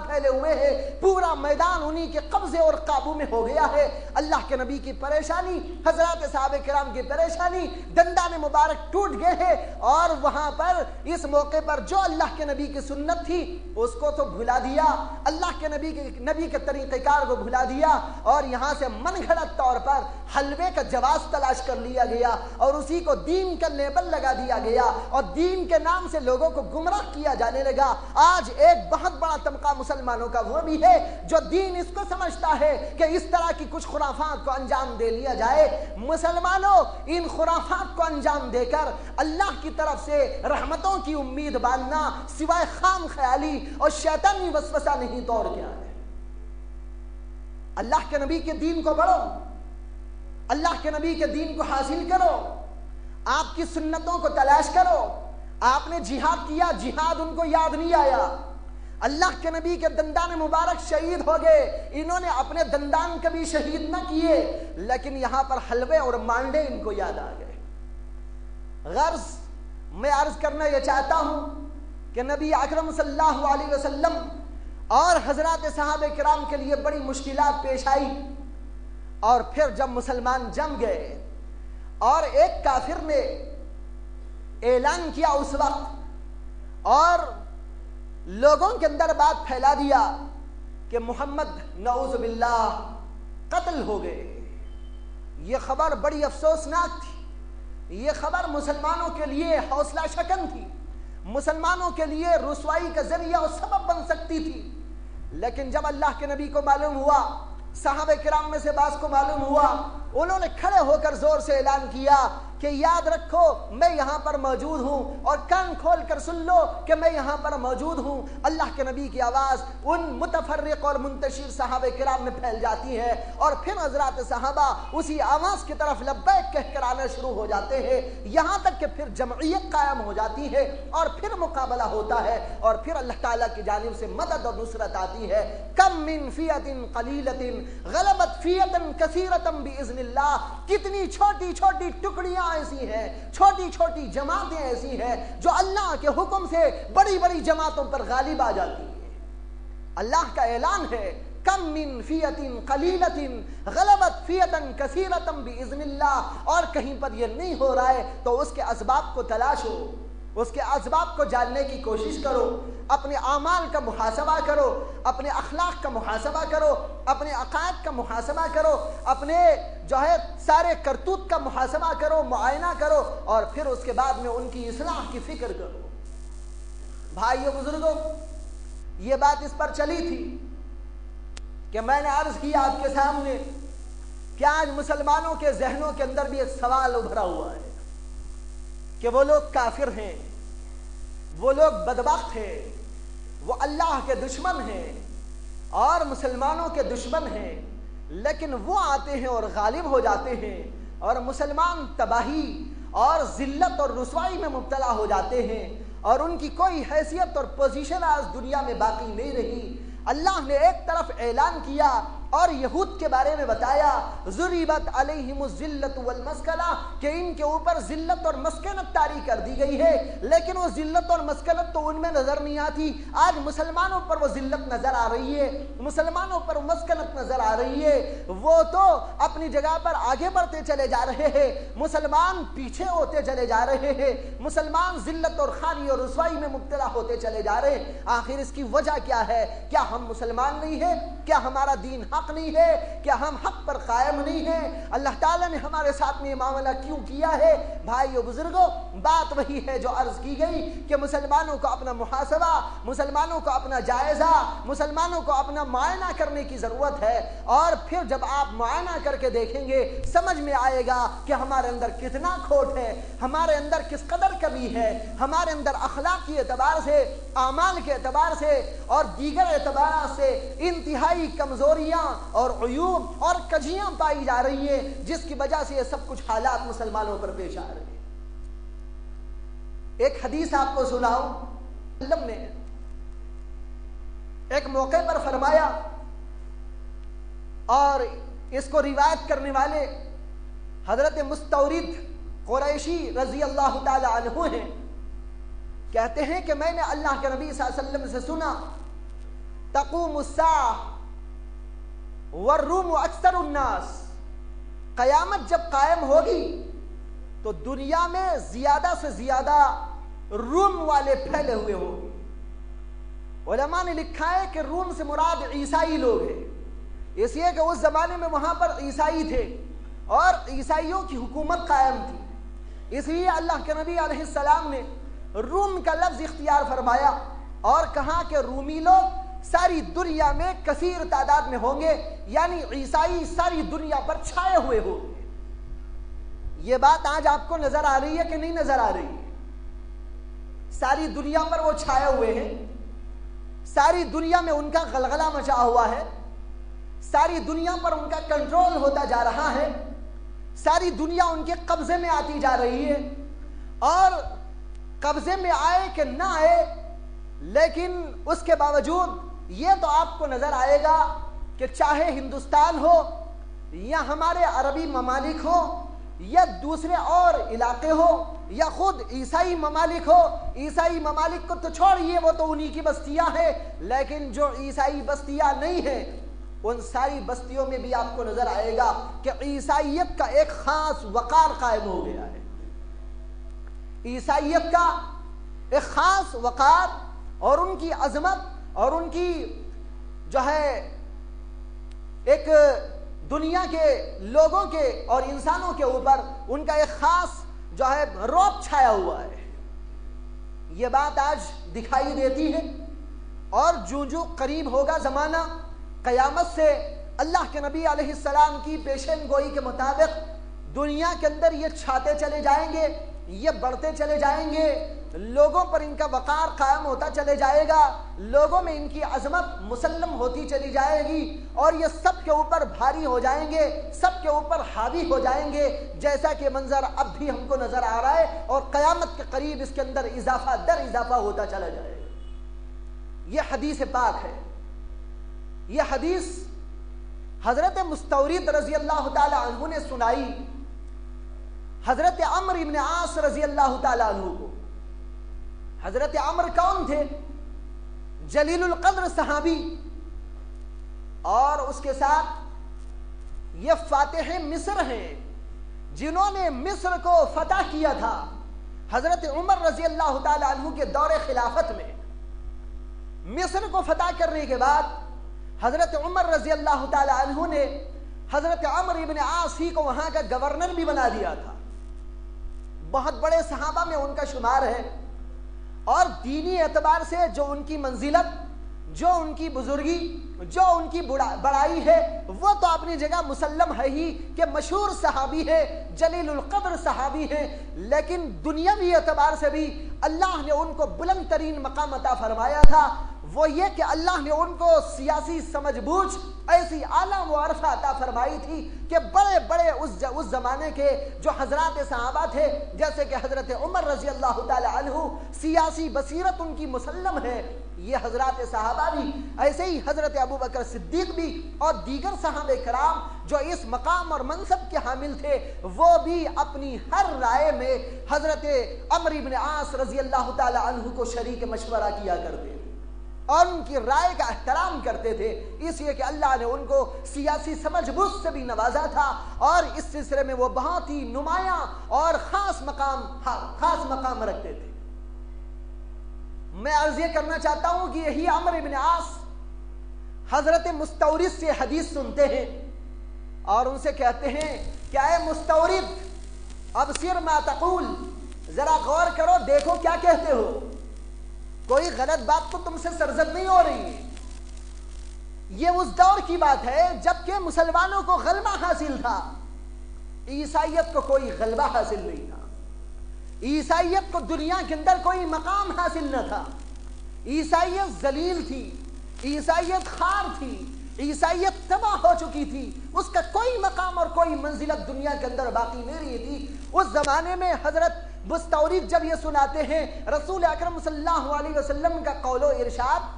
Speaker 1: پھیلے ہوئے ہیں، پورا میدان انہی کے قبضے اور قابو میں ہو گیا ہے۔ اللہ کے نبی کی پریشانی، حضرات صحابہ کرام کی پریشانی، دندان مبارک ٹوٹ گئے ہیں، اور وہاں پر اس موقع پر جو اللہ کے نبی کی سنت تھی اس کو تو بھلا دیا، اللہ کے نبی کے طریقہ کار کو بھلا دیا، اور یہاں سے من گھڑت طور پر حلوے کا جواز تلاش کر لیا گیا، اور اسی کو دین کا لیبل لگا دیا گیا، اور دین کے نام سے لوگوں کو گمراہ کیا جانے لگا۔ آج ایک بہت بڑا طبقہ مسلمانوں کا وہ بھی ہے جو دین اس کو سمجھتا ہے کہ اس طرح کی کچھ خرافات کو انجام دے لیا جائے۔ مسلمانوں، ان خرافات کو انجام دے کر اللہ کی طرف سے رحمتوں کی امید باندھنا سوائے خام خیالی اور شیطانی وسوسہ نہیں تو اور کیا ہے؟ اللہ کے نبی کے دین کو پڑھو، اللہ کے نبی کے دین کو حاصل کرو، آپ کی سنتوں کو تلاش کرو۔ آپ نے جہاد کیا، جہاد ان کو یاد نہیں آیا، اللہ کے نبی کے دندان مبارک شہید ہو گئے، انہوں نے اپنے دندان کبھی شہید نہ کیے، لیکن یہاں پر حلوے اور مانڈے ان کو یاد آ گئے۔ غرض میں عرض کرنا یہ چاہتا ہوں کہ نبی اکرم صلی اللہ علیہ وسلم اور حضرات صحابہ کرام کے لیے بڑی مشکلات پیش آئی، اور پھر جب مسلمان جم گئے اور ایک کافر نے اعلان کیا اس وقت اور لوگوں کے اندر بات پھیلا دیا کہ محمد نعوذ باللہ قتل ہو گئے، یہ خبر بڑی افسوسناک تھی، یہ خبر مسلمانوں کے لیے حوصلہ شکن تھی، مسلمانوں کے لیے رسوائی کا ذریعہ اور سبب بن سکتی تھی، لیکن جب اللہ کے نبی کو معلوم ہوا، صحابہ کرام میں سے بعض کو معلوم ہوا، انہوں نے کھڑے ہو کر زور سے اعلان کیا کہ یاد رکھو میں یہاں پر موجود ہوں، اور کان کھول کر سن لو کہ میں یہاں پر موجود ہوں۔ اللہ کے نبی کی آواز ان متفرق اور منتشر صحابہ کرام میں پھیل جاتی ہے، اور پھر حضرات صحابہ اسی آواز کی طرف لبیک کہہ کر آنا شروع ہو جاتے ہیں، یہاں تک کہ پھر جمعیت قائم ہو جاتی ہے، اور پھر مقابلہ ہوتا ہے، اور پھر اللہ تعالیٰ کی جانب سے مدد اور نصرت آتی ہے۔ کم من فیۃ قلیلۃ غلبت فیۃ کثیرۃ باذن اللہ، کتنی چھوٹی چھوٹی ٹکڑیاں ایسی ہیں، چھوٹی چھوٹی جماعتیں ایسی ہیں جو اللہ کے حکم سے بڑی بڑی جماعتوں پر غالب آ جاتی ہیں۔ اللہ کا اعلان ہے کم من فیۃ قلیلۃ غلبت فیۃ کثیرۃ باذن اللہ، اور کہیں پر یہ نہیں ہو رہا ہے تو اس کے اسباب کو تلاشو، اس کے اسباب کو جاننے کی کوشش کرو، اپنے اعمال کا محاسبہ کرو، اپنے اخلاق کا محاسبہ کرو، اپنے عقائد کا محاسبہ کرو، اپنے جو ہے سارے کرتوت کا محاسبہ کرو، معائنہ کرو، اور پھر اس کے بعد میں ان کی اصلاح کی فکر کرو۔ بھائیو بزرگوں، یہ بات اس پر چلی تھی کہ میں نے عرض کیا آپ کے سامنے کہ آج مسلمانوں کے ذہنوں کے اندر بھی ایک سوال ابھرا ہوا ہے کہ وہ لوگ کافر ہیں، وہ لوگ بدبخت ہیں، وہ اللہ کے دشمن ہیں اور مسلمانوں کے دشمن ہیں، لیکن وہ آتے ہیں اور غالب ہو جاتے ہیں اور مسلمان تباہی اور ذلت اور رسوائی میں مبتلا ہو جاتے ہیں اور ان کی کوئی حیثیت اور پوزیشن آج دنیا میں باقی نہیں رہی۔ اللہ نے ایک طرف اعلان کیا اور یہود کے بارے میں بتایا ضربت علیہم الذلۃ والمسکنہ کہ ان کے اوپر ذلت اور مسکنت طاری کر دی گئی ہے، لیکن وہ ذلت اور مسکنت تو ان میں نظر نہیں آتی۔ آج مسلمانوں پر وہ ذلت نظر آ رہی ہے، مسلمانوں پر مسکنت نظر آ رہی ہے۔ وہ تو اپنی جگہ پر آگے بڑھتے چلے جا رہے ہیں، مسلمان پیچھے ہوتے چلے جا رہے ہیں، مسلمان ذلت اور خواری اور رسوائی میں مبتلا ہوتے چلے جا رہے ہیں۔ آخر اس کی وجہ کیا ہے؟ کیا ہم مسلمان نہیں ہیں؟ کیا ہمارا دین حق نہیں ہے؟ کیا ہم حق پر قائم نہیں ہیں؟ اللہ تعالیٰ نے ہمارے ساتھ میں یہ معاملہ کیوں کیا ہے؟ بھائیو بزرگوں، بات وہی ہے جو عرض کی گئی کہ مسلمانوں کو اپنا محاسبہ، مسلمانوں کو اپنا جائزہ، مسلمانوں کو اپنا معائنہ کرنے کی ضرورت ہے، اور پھر جب آپ معائنہ کر کے دیکھیں گے سمجھ میں آئے گا کہ ہمارے اندر کتنا کھوٹ ہے، ہمارے اندر کس قدر کمی ہے، ہمارے اندر اخلاقی اعتبار سے، اعمال کے اعتبار سے اور دیگر اعتبارات سے انتہائی کمزوریاں اور عیوب اور کجیاں پائی جا رہی ہیں، جس کی وجہ سے یہ سب کچھ حالات مسلمانوں پر پیش آ رہے ہیں۔ ایک حدیث آپ کو سناؤں، اللہ نے ایک موقع پر فرمایا، اور اس کو روایت کرنے والے حضرت مستورد قریشی رضی اللہ تعالی عنہ ہیں، کہتے ہیں کہ میں نے اللہ کے نبی صلی اللہ علیہ وسلم سے سنا تقوم الساعہ والروم اکثر الناس، قیامت جب قائم ہوگی تو دنیا میں زیادہ سے زیادہ روم والے پھیلے ہوئے ہوں گے۔ علماء نے لکھا ہے کہ روم سے مراد عیسائی لوگ ہیں، اس لیے کہ اس زمانے میں وہاں پر عیسائی تھے اور عیسائیوں کی حکومت قائم تھی، اس لیے اللہ کے نبی علیہ السلام نے روم کا لفظ اختیار فرمایا اور کہا کہ رومی لوگ ساری دنیا میں کثیر تعداد میں ہوں گے، یعنی عیسائی ساری دنیا پر چھائے ہوئے ہوں گے۔ یہ بات آج آپ کو نظر آ رہی ہے کہ نہیں نظر آ رہی ہے؟ ساری دنیا پر وہ چھائے ہوئے ہیں، ساری دنیا میں ان کا غلغلہ مچا ہوا ہے، ساری دنیا پر ان کا کنٹرول ہوتا جا رہا ہے، ساری دنیا ان کے قبضے میں آتی جا رہی ہے، اور قبضے میں آئے کہ نہ آئے، لیکن اس کے باوجود یہ تو آپ کو نظر آئے گا کہ چاہے ہندوستان ہو یا ہمارے عربی ممالک ہو یا دوسرے اور علاقے ہو یا خود عیسائی ممالک ہو، عیسائی ممالک کو تو چھوڑیے، وہ تو انہی کی بستیاں ہیں، لیکن جو عیسائی بستیاں نہیں ہیں ان ساری بستیوں میں بھی آپ کو نظر آئے گا کہ عیسائیت کا ایک خاص وقار قائم ہو گیا ہے۔ عیسائیت کا ایک خاص وقار اور ان کی عظمت اور ان کی جو ہے ایک دنیا کے لوگوں کے اور انسانوں کے اوپر ان کا ایک خاص جو ہے رعب چھایا ہوا ہے۔ یہ بات آج دکھائی دیتی ہے، اور جو قریب ہوگا زمانہ قیامت سے، اللہ کے نبی علیہ السلام کی پیشن گوئی کے مطابق دنیا کے اندر یہ چھاتے چلے جائیں گے، یہ بڑھتے چلے جائیں گے، لوگوں پر ان کا وقار قائم ہوتا چلے جائے گا، لوگوں میں ان کی عظمت مسلم ہوتی چلی جائے گی، اور یہ سب کے اوپر بھاری ہو جائیں گے، سب کے اوپر حاوی ہو جائیں گے، جیسا کہ منظر اب بھی ہم کو نظر آ رہا ہے، اور قیامت کے قریب اس کے اندر اضافہ در اضافہ ہوتا چلا جائے گا۔ یہ حدیث پاک ہے، یہ حدیث حضرت مستورد رضی اللہ تعالی عنہ نے سنائی حضرت عمرو ابن عاص رضی اللہ تعالی عنہ کو۔ حضرت عمرو کون تھے؟ جلیل القدر صحابی، اور اس کے ساتھ یہ فاتح مصر ہیں جنہوں نے مصر کو فتح کیا تھا حضرت عمر رضی اللہ تعالی عنہ کے دور خلافت میں۔ مصر کو فتح کرنے کے بعد حضرت عمر رضی اللہ تعالی عنہ نے حضرت عمرو ابن عاص ہی کو وہاں کا گورنر بھی بنا دیا تھا۔ بہت بڑے صحابہ میں ان کا شمار ہے، اور دینی اعتبار سے جو ان کی منزلت، جو ان کی بزرگی، جو ان کی بڑائی ہے، وہ تو اپنی جگہ مسلم ہے ہی کہ مشہور صحابی ہے، جلیل القدر صحابی ہے، لیکن دنیاوی اعتبار سے بھی اللہ نے ان کو بلند ترین مقام عطا فرمایا تھا۔ وہ یہ کہ اللہ نے ان کو سیاسی سمجھ بوجھ ایسی اعلیٰ معرفہ عطا فرمائی تھی کہ بڑے بڑے اس زمانے کے جو حضرات صحابہ تھے، جیسے کہ حضرت عمر رضی اللہ تعالی عنہ، سیاسی بصیرت ان کی مسلم ہے، یہ حضرات صحابہ بھی، ایسے ہی حضرت ابوبکر صدیق بھی اور دیگر صحابہ کرام جو اس مقام اور منصب کے حامل تھے، وہ بھی اپنی ہر رائے میں حضرت عمرو بن عاص رضی اللہ تعالی عنہ کو شریک مشورہ کیا کرتے تھے اور ان کی رائے کا احترام کرتے تھے، اس لیے کہ اللہ نے ان کو سیاسی سمجھ بوجھ سے بھی نوازا تھا اور اس سلسلے میں وہ بہت ہی نمایاں اور خاص مقام رکھتے تھے۔ میں عرض یہ کرنا چاہتا ہوں کہ یہی عمرو بن عاص حضرت مستورد سے حدیث سنتے ہیں اور ان سے کہتے ہیں کہ اے مستورد ابصر ما تقول، ذرا غور کرو، دیکھو کیا کہتے ہو، کوئی غلط بات تو تم سے سرزد نہیں ہو رہی ہے۔ یہ اس دور کی بات ہے جبکہ مسلمانوں کو غلبہ حاصل تھا، عیسائیت کو کوئی غلبہ حاصل نہیں تھا، عیسائیت کو دنیا کے اندر کوئی مقام حاصل نہ تھا، عیسائیت ذلیل تھی، عیسائیت خار تھی، عیسائیت تباہ ہو چکی تھی، اس کا کوئی مقام اور کوئی منزلت دنیا کے اندر باقی نہیں رہی تھی۔ اس زمانے میں حضرت مستورد جب یہ سناتے ہیں رسول اکرم صلی اللہ علیہ وسلم کا قول و ارشاد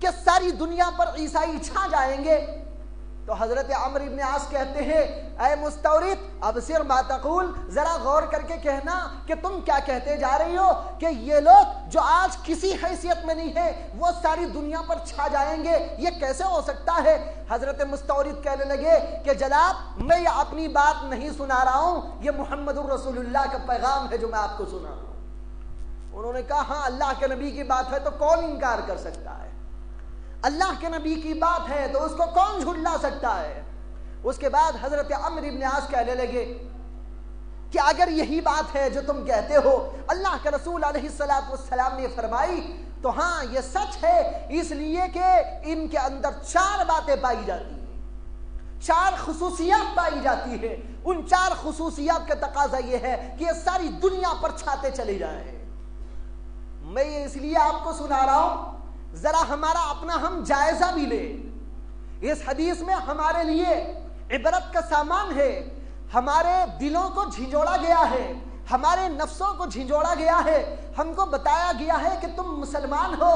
Speaker 1: کہ ساری دنیا پر عیسائی چھا جائیں گے، تو حضرت عمرو بن عاص کہتے ہیں اے مستورد ابصر ما تقول، ذرا غور کر کے کہنا کہ تم کیا کہتے جا رہی ہو کہ یہ لوگ جو آج کسی حیثیت میں نہیں ہے وہ ساری دنیا پر چھا جائیں گے، یہ کیسے ہو سکتا ہے؟ حضرت مستورد کہنے لگے کہ جناب میں یہ اپنی بات نہیں سنا رہا ہوں، یہ محمد الرسول اللہ کا پیغام ہے جو میں آپ کو سنا رہا ہوں۔ انہوں نے کہا ہاں اللہ کے نبی کی بات ہے تو کون انکار کر سکتا ہے، اللہ کے نبی کی بات ہے تو اس کو کون جھٹلا سکتا ہے؟ اس کے بعد حضرت عمرو بن عاص کہنے لگے کہ اگر یہی بات ہے جو تم کہتے ہو، اللہ کے رسول علیہ السلام نے فرمائی، تو ہاں یہ سچ ہے، اس لیے کہ ان کے اندر 4 باتیں پائی جاتی ہیں، 4 خصوصیات پائی جاتی ہے، ان 4 خصوصیات کا تقاضا یہ ہے کہ یہ ساری دنیا پر چھاتے چلے جائیں۔ میں یہ اس لیے آپ کو سنا رہا ہوں، ذرا ہمارا اپنا ہم جائزہ بھی لیں، اس حدیث میں ہمارے لیے عبرت کا سامان ہے، ہمارے دلوں کو جھنجھوڑا گیا ہے، ہمارے نفسوں کو جھنجھوڑا گیا ہے، ہم کو بتایا گیا ہے کہ تم مسلمان ہو،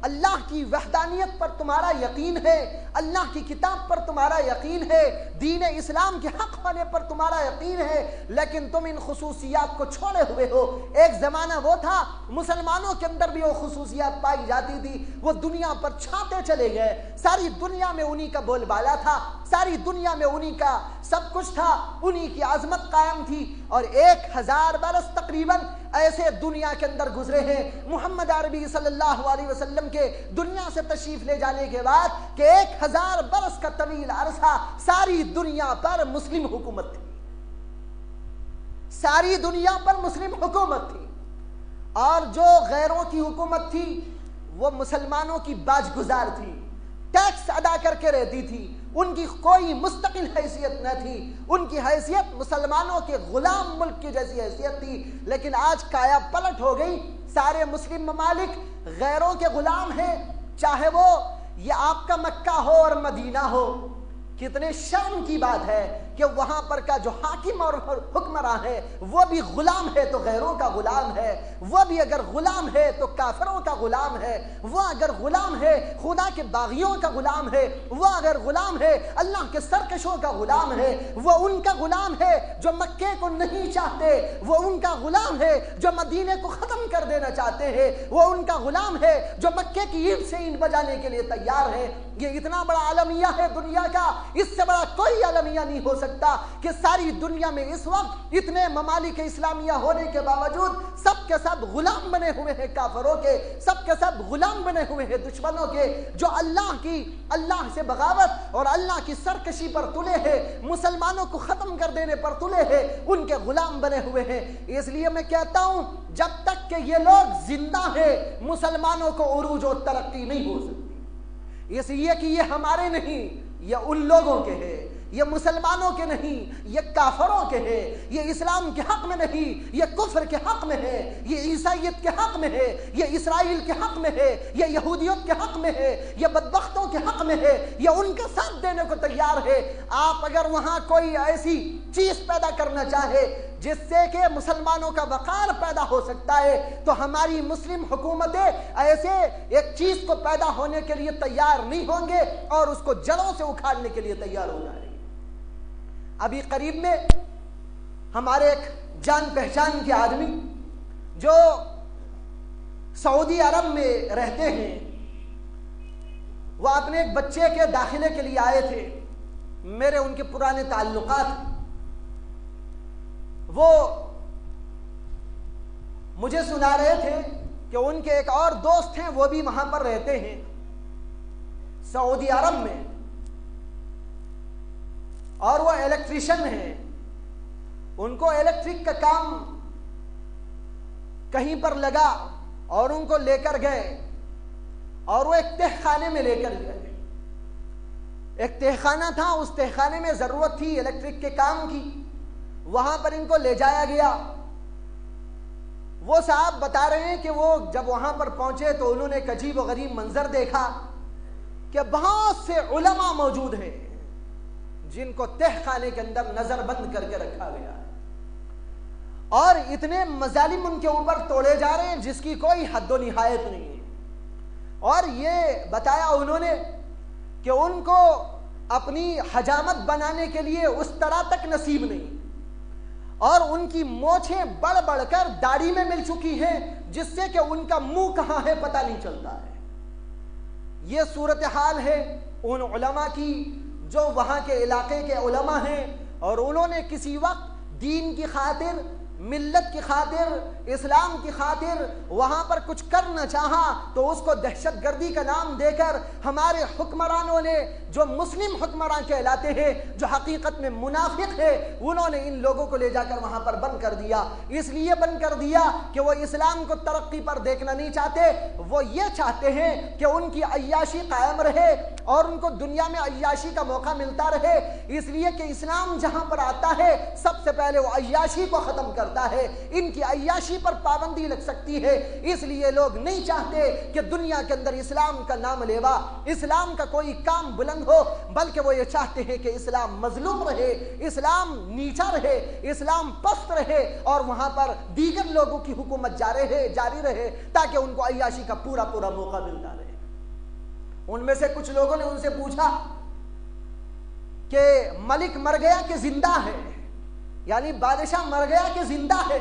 Speaker 1: اللہ کی وحدانیت پر تمہارا یقین ہے، اللہ کی کتاب پر تمہارا یقین ہے، دین اسلام کے حق ہونے پر تمہارا یقین ہے، لیکن تم ان خصوصیات کو چھوڑے ہوئے ہو۔ ایک زمانہ وہ تھا مسلمانوں کے اندر بھی وہ خصوصیات پائی جاتی تھی، وہ دنیا پر چھاتے چلے گئے، ساری دنیا میں انہی کا بول بالا تھا، ساری دنیا میں انہی کا سب کچھ تھا، انہی کی عظمت قائم تھی، اور 1000 برس تقریباً ایسے دنیا کے اندر گزرے ہیں محمد عربی صلی اللہ علیہ وسلم کے دنیا سے تشریف لے جانے کے بعد کہ 1000 برس کا طویل عرصہ ساری دنیا پر مسلم حکومت تھی، ساری دنیا پر مسلم حکومت تھی، اور جو غیروں کی حکومت تھی وہ مسلمانوں کی باج گزار تھی، ٹیکس ادا کر کے رہتی تھی، ان کی کوئی مستقل حیثیت نہ تھی، ان کی حیثیت مسلمانوں کے غلام ملک کی جیسی حیثیت تھی۔ لیکن آج کایا پلٹ ہو گئی، سارے مسلم ممالک غیروں کے غلام ہیں، چاہے وہ یہ آپ کا مکہ ہو اور مدینہ ہو۔ کتنے شرم کی بات ہے کہ وہاں پر کا جو حاکم اور حکمراں ہے وہ بھی غلام ہے تو غیروں کا غلام ہے، وہ بھی اگر غلام ہے تو کافروں کا غلام ہے، وہ اگر غلام ہے خدا کے باغیوں کا غلام ہے، وہ اگر غلام ہے اللہ کے سرکشوں کا غلام ہے، وہ ان کا غلام ہے جو مکے کو نہیں چاہتے، وہ ان کا غلام ہے جو مدینے کو ختم کر دینا چاہتے ہیں، وہ ان کا غلام ہے جو مکے کی اینٹ سے اینٹ بجانے کے لیے تیار ہے۔ یہ اتنا بڑا عالمیہ ہے دنیا کا، اس سے بڑا کوئی عالمیہ نہیں ہو سکتا کہ ساری دنیا میں اس وقت اتنے ممالک اسلامیہ ہونے کے باوجود سب کے سب غلام بنے ہوئے ہیں کافروں کے، سب کے سب غلام بنے ہوئے ہیں دشمنوں کے، جو اللہ سے بغاوت اور اللہ کی سرکشی پر تلے ہیں، مسلمانوں کو ختم کر دینے پر تلے ہیں، ان کے غلام بنے ہوئے ہیں۔ اس لیے میں کہتا ہوں جب تک کہ یہ لوگ زندہ ہیں مسلمانوں کو عروج و ترقی نہیں ہو سکتی، اس لیے کہ یہ ہمارے نہیں، یہ ان لوگوں کے ہیں، یہ مسلمانوں کے نہیں، یہ کافروں کے ہیں، یہ اسلام کے حق میں نہیں، یہ کفر کے حق میں ہے، یہ عیسائیت کے حق میں ہے، یہ اسرائیل کے حق میں ہے، یہ یہودیت کے حق میں ہے، یہ بدبختوں کے حق میں ہے، یہ ان کا ساتھ دینے کو تیار ہے۔ آپ اگر وہاں کوئی ایسی چیز پیدا کرنا چاہے جس سے کہ مسلمانوں کا وقار پیدا ہو سکتا ہے، تو ہماری مسلم حکومتیں ایسے ایک چیز کو پیدا ہونے کے لیے تیار نہیں ہوں گے اور اس کو جڑوں سے اکھاڑنے کے لیے تیار ہو جائیں گے۔ ابھی قریب میں ہمارے ایک جان پہچان کے آدمی جو سعودی عرب میں رہتے ہیں، وہ اپنے ایک بچے کے داخلے کے لیے آئے تھے، میرے ان کے پرانے تعلقات، وہ مجھے سنا رہے تھے کہ ان کے ایک اور دوست ہیں، وہ بھی وہاں پر رہتے ہیں سعودی عرب میں، اور وہ الیکٹریشین ہیں، ان کو الیکٹرک کا کام کہیں پر لگا اور ان کو لے کر گئے اور وہ ایک تہ خانے میں لے کر گئے۔ ایک تہ خانہ تھا، اس تہ خانے میں ضرورت تھی الیکٹرک کے کام کی، وہاں پر ان کو لے جایا گیا۔ وہ صاحب بتا رہے ہیں کہ وہ جب وہاں پر پہنچے تو انہوں نے ایک عجیب و غریب منظر دیکھا کہ بہت سے علماء موجود ہیں جن کو تہ خانے کے اندر نظر بند کر کے رکھا گیا ہے، اور اتنے مظالم ان کے اوپر توڑے جا رہے ہیں جس کی کوئی حد و نہایت نہیں ہے۔ اور یہ بتایا انہوں نے کہ ان کو اپنی حجامت بنانے کے لیے اس طرح تک نصیب نہیں، اور ان کی مونچھیں بڑھ بڑھ کر داڑھی میں مل چکی ہیں جس سے کہ ان کا منہ کہاں ہے پتہ نہیں چلتا ہے۔ یہ صورتحال ہے ان علماء کی جو وہاں کے علاقے کے علماء ہیں، اور انہوں نے کسی وقت دین کی خاطر، ملت کی خاطر، اسلام کی خاطر وہاں پر کچھ کرنا چاہا تو اس کو دہشت گردی کا نام دے کر ہمارے حکمرانوں نے، جو مسلم حکمران کہلاتے ہیں، جو حقیقت میں منافق ہے، انہوں نے ان لوگوں کو لے جا کر وہاں پر بند کر دیا۔ اس لیے بند کر دیا کہ وہ اسلام کو ترقی پر دیکھنا نہیں چاہتے، وہ یہ چاہتے ہیں کہ ان کی عیاشی قائم رہے اور ان کو دنیا میں عیاشی کا موقع ملتا رہے، اس لیے کہ اسلام جہاں پر آتا ہے سب سے پہلے وہ عیاشی کو ختم کرتا ہے، ان کی عیاشی پر پابندی لگ سکتی ہے۔ اس لیے لوگ نہیں چاہتے کہ دنیا کے اندر اسلام کا نام لیوا، اسلام کا کوئی کام بلند ہو، بلکہ وہ یہ چاہتے ہیں کہ اسلام مظلوم رہے، اسلام نیچا رہے، اسلام پست رہے، اور وہاں پر دیگر لوگوں کی حکومت جاری رہے تاکہ ان کو عیاشی کا پورا موقع ملتا رہے۔ ان میں سے کچھ لوگوں نے ان سے پوچھا کہ ملک مر گیا کہ زندہ ہے، یعنی بادشاہ مر گیا کہ زندہ ہے؟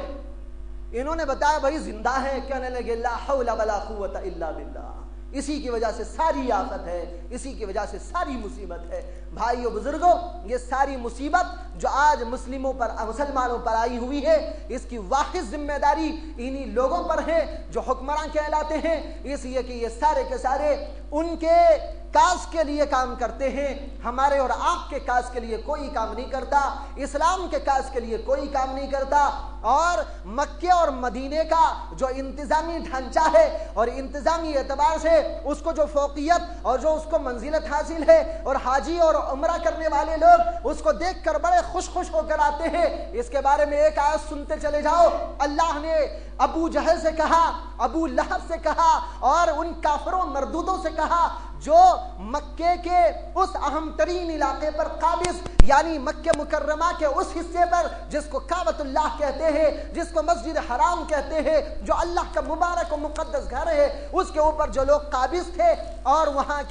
Speaker 1: انہوں نے بتایا بھائی زندہ ہے۔ کہنے لگے لا حول ولا قوت الا باللہ، اسی کی وجہ سے ساری آفت ہے، اسی کی وجہ سے ساری مصیبت ہے۔ بھائیو بزرگوں، یہ ساری مصیبت جو آج مسلمانوں پر آئی ہوئی ہے، اس کی واحد ذمہ داری انہی لوگوں پر ہے جو حکمران کہلاتے ہیں، اس لیے کہ یہ سارے کے سارے ان کے کاز کے لیے کام کرتے ہیں، ہمارے اور آپ کے کاز کے لیے کوئی کام نہیں کرتا، اسلام کے کاز کے لیے کوئی کام نہیں کرتا۔ اور مکے اور مدینے کا جو انتظامی ڈھانچہ ہے اور انتظامی اعتبار سے اس کو جو فوقیت اور جو اس کو منزلت حاصل ہے، اور حاجی اور عمرہ کرنے والے لوگ اس کو دیکھ کر بڑے خوش ہو کر آتے ہیں، اس کے بارے میں ایک آیت سنتے چلے جاؤ۔ اللہ نے ابو جہل سے کہا، ابو لہب سے کہا، اور ان کافروں مردودوں سے کہا جو مکے کے اس اہم ترین علاقے پر قابض، یعنی مکہ مکرمہ کے اس حصے پر جس کو کعبۃ اللہ کہتے ہیں، جس کو مسجد حرام کہتے ہیں، جو اللہ کا مبارک و مقدس گھر ہے، اس کے اوپر جو لوگ قابض تھے اور وہاں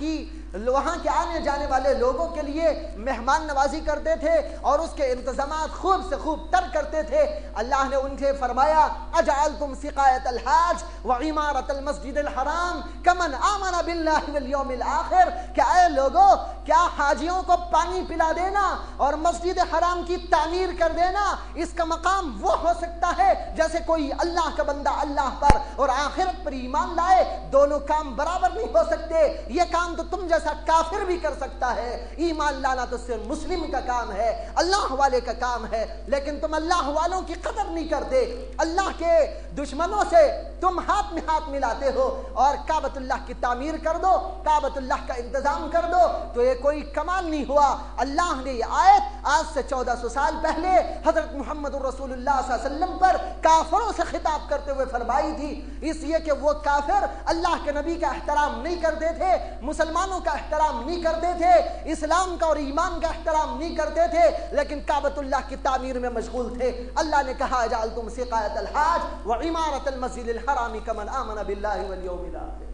Speaker 1: کے آنے جانے والے لوگوں کے لیے مہمان نوازی کرتے تھے اور اس کے انتظامات خوب سے خوب تر کرتے تھے، اللہ نے ان سے فرمایا اجعلتم سقایۃ الحاج وعمارۃ المسجد الحرام کمن آمن باللہ والیوم الآخر، کہ اے لوگوں، کیا حاجیوں کو پانی پلا دینا اور مسجد حرام کی تعمیر کر دینا اس کا مقام وہ ہو سکتا ہے جیسے کوئی اللہ کا بندہ اللہ پر اور آخرت پر ایمان لائے؟ دونوں کام برابر نہیں ہو سکتے۔ یہ کام تو تم جیسا کافر بھی کر سکتا ہے. ایمان لانا تو صرف مسلم کا کام ہے, اللہ والے کا کام ہے. لیکن تم اللہ والوں کی قدر نہیں کرتے, اللہ کے دشمنوں سے تم ہاتھ میں ہاتھ ملاتے ہو. اور کعبۃ اللہ کی تعمیر کر دو, کعبۃ اللہ کا انتظام کر دو, تو یہ کوئی کمال نہیں ہوا. اللہ نے یہ آیت آج سے 1400 سال پہلے حضرت محمد رسول اللہ صلی اللہ علیہ وسلم پر کافروں سے خطاب کرتے ہوئے فرمائی تھی, اس لیے کہ وہ کافر اللہ کے نبی کا احترام نہیں کرتے تھے, مسلمانوں کا احترام نہیں کرتے تھے, اسلام کا اور ایمان کا احترام نہیں کرتے تھے, لیکن کعبۃ اللہ کی تعمیر میں مشغول تھے. اللہ نے کہا اجعلتم سقایۃ الحاج وعمارۃ المسجد الحرام کمن آمن باللہ والیوم الآخر.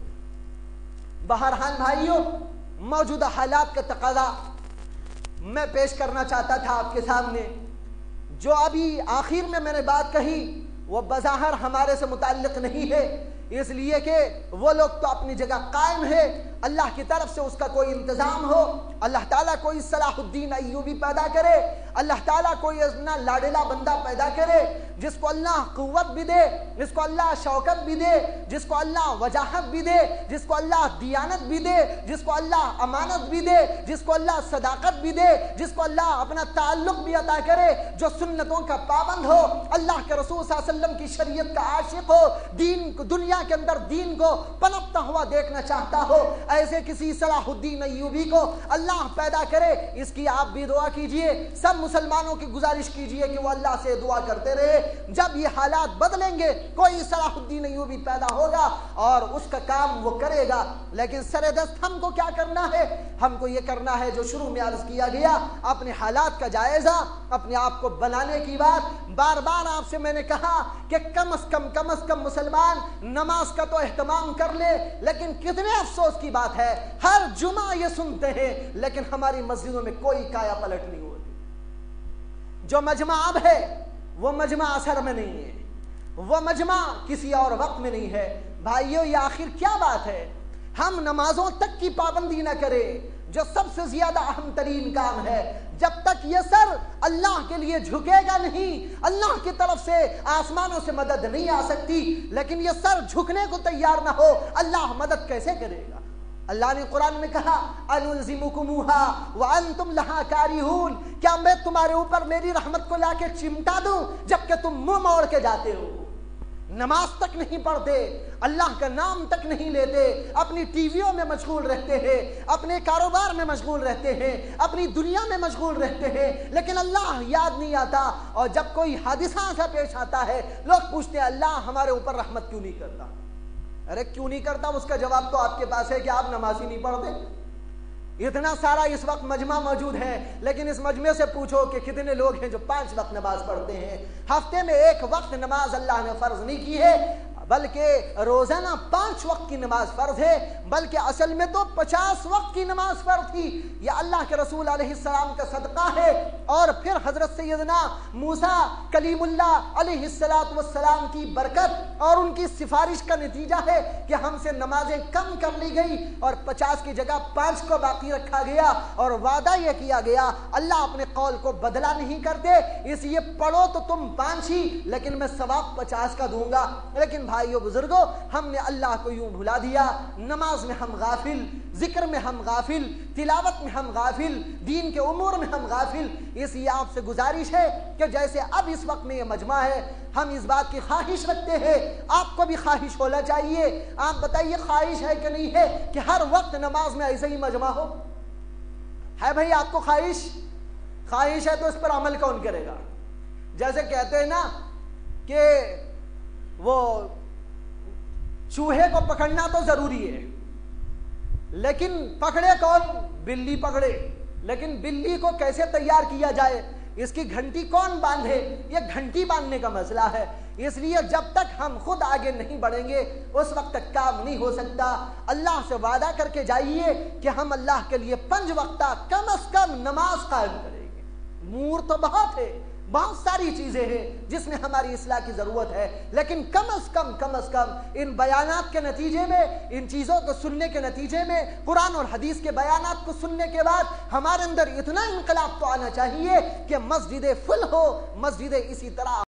Speaker 1: بہرحال بھائیوں, موجودہ حالات کا تقاضا میں پیش کرنا چاہتا تھا آپ کے سامنے. جو ابھی آخر میں نے بات کہی وہ بظاہر ہمارے سے متعلق نہیں ہے, اس لیے کہ وہ لوگ تو اپنی جگہ قائم ہے, اللہ کی طرف سے اس کا کوئی انتظام ہو, اللہ تعالیٰ کوئی صلاح الدین ایوبی پیدا کرے, اللہ تعالیٰ کوئی اتنا لاڈلا بندہ پیدا کرے جس کو اللہ قوت بھی دے, جس کو اللہ شوکت بھی دے, جس کو اللہ وجاہت بھی دے, جس کو اللہ دیانت بھی دے, جس کو اللہ امانت بھی دے, جس کو اللہ صداقت بھی دے, جس کو اللہ اپنا تعلق بھی عطا کرے, جو سنتوں کا پابند ہو, اللہ کے رسول صلی اللہ علیہ وسلم کی شریعت کا عاشق ہو, دین کو دنیا کے اندر دین کو پنپتا ہوا دیکھنا چاہتا ہو. ایسے کسی صلاح الدین ایوبی کو اللہ پیدا کرے. اس کی آپ بھی دعا کیجئے, سب مسلمانوں کی گزارش کیجئے کہ وہ اللہ سے دعا کرتے رہے. جب یہ حالات بدلیں گے کوئی صلاح الدین ایوبی پیدا ہوگا اور اس کا کام وہ کرے گا. لیکن سر دست ہم کو کیا کرنا ہے؟ ہم کو یہ کرنا ہے جو شروع میں عرض کیا گیا, اپنے حالات کا جائزہ, اپنے آپ کو بنانے کی بات. بار بار آپ سے میں نے کہا کہ کم از کم مسلمان نماز کا تو اہتمام کر لے, لیکن کتنے افسوس کی بات ہے ہر جمعہ یہ سنتے ہیں لیکن ہماری مسجدوں میں کوئی کایا پلٹ نہیں ہوتی. جو مجمع اب ہے وہ مجمع اثر میں نہیں ہے, وہ مجمع کسی اور وقت میں نہیں ہے. بھائیوں, یہ آخر کیا بات ہے؟ ہم نمازوں تک کی پابندی نہ کریں جو سب سے زیادہ اہم ترین کام ہے. جب تک یہ سر اللہ کے لیے جھکے گا نہیں, اللہ کی طرف سے آسمانوں سے مدد نہیں آ سکتی. لیکن یہ سر جھکنے کو تیار نہ ہو, اللہ مدد کیسے کرے گا؟ اللہ نے قرآن میں کہا انلزمکموها وانتم لها کارہون, کیا میں تمہارے اوپر میری رحمت کو لا کے چمٹا دوں جبکہ تم منہ موڑ کے جاتے ہو, نماز تک نہیں پڑھتے, اللہ کا نام تک نہیں لیتے, اپنی ٹی ویوں میں مشغول رہتے ہیں, اپنے کاروبار میں مشغول رہتے ہیں, اپنی دنیا میں مشغول رہتے ہیں, لیکن اللہ یاد نہیں آتا. اور جب کوئی حادثہ ایسا پیش آتا ہے لوگ پوچھتے ہیں اللہ ہمارے اوپر رحمت کیوں نہیں کرتا؟ ارے کیوں نہیں کرتا؟ اس کا جواب تو آپ کے پاس ہے کہ آپ نماز ہی نہیں پڑھتے. اتنا سارا اس وقت مجمع موجود ہے, لیکن اس مجمع سے پوچھو کہ کتنے لوگ ہیں جو 5 وقت نماز پڑھتے ہیں. ہفتے میں 1 وقت نماز اللہ نے فرض نہیں کی ہے, بلکہ روزانہ 5 وقت کی نماز فرض ہے, بلکہ اصل میں تو 50 وقت کی نماز فرض تھی. یہ اللہ کے رسول علیہ السلام کا صدقہ ہے, اور پھر حضرت سیدنا موسیٰ کلیم اللہ علیہ السلام کی برکت اور ان کی سفارش کا نتیجہ ہے کہ ہم سے نمازیں کم کر لی گئی اور 50 کی جگہ 5 کو باقی رکھا گیا. اور وعدہ یہ کیا گیا اللہ اپنے قول کو بدلا نہیں کرتے, اس لیے پڑھو تو تم 5 ہی, لیکن میں ثواب 50 کا دوں گا. لیکن بھائیو بزرگوں, ہم نے اللہ کو یوں بھلا دیا, نماز میں ہم غافل, ذکر میں ہم غافل, تلاوت میں ہم غافل, دین کے امور میں ہم غافل. اس لیے آپ سے گزارش ہے کہ جیسے اب اس وقت میں یہ مجمع ہے, ہم اس بات کی خواہش رکھتے ہیں, آپ کو بھی خواہش ہونا چاہیے. آپ بتائیے خواہش ہے کہ نہیں ہے کہ ہر وقت نماز میں ایسے ہی مجمع ہو؟ ہے بھائی آپ کو خواہش ہے تو اس پر عمل کون کرے گا؟ جیسے کہتے ہیں نا کہ وہ چوہے کو پکڑنا تو ضروری ہے, لیکن پکڑے کون؟ بلی پکڑے. لیکن بلی کو کیسے تیار کیا جائے, اس کی گھنٹی کون باندھے؟ یہ گھنٹی باندھنے کا مسئلہ ہے. اس لیے جب تک ہم خود آگے نہیں بڑھیں گے اس وقت تک کام نہیں ہو سکتا. اللہ سے وعدہ کر کے جائیے کہ ہم اللہ کے لیے 5 وقتہ کم از کم نماز قائم کریں گے. امور تو بہت ہے, بہت ساری چیزیں ہیں جس میں ہماری اصلاح کی ضرورت ہے, لیکن کم از کم ان بیانات کے نتیجے میں, ان چیزوں کو سننے کے نتیجے میں, قرآن اور حدیث کے بیانات کو سننے کے بعد ہمارے اندر اتنا انقلاب تو آنا چاہیے کہ مسجدیں فل ہو, مسجدیں اسی طرح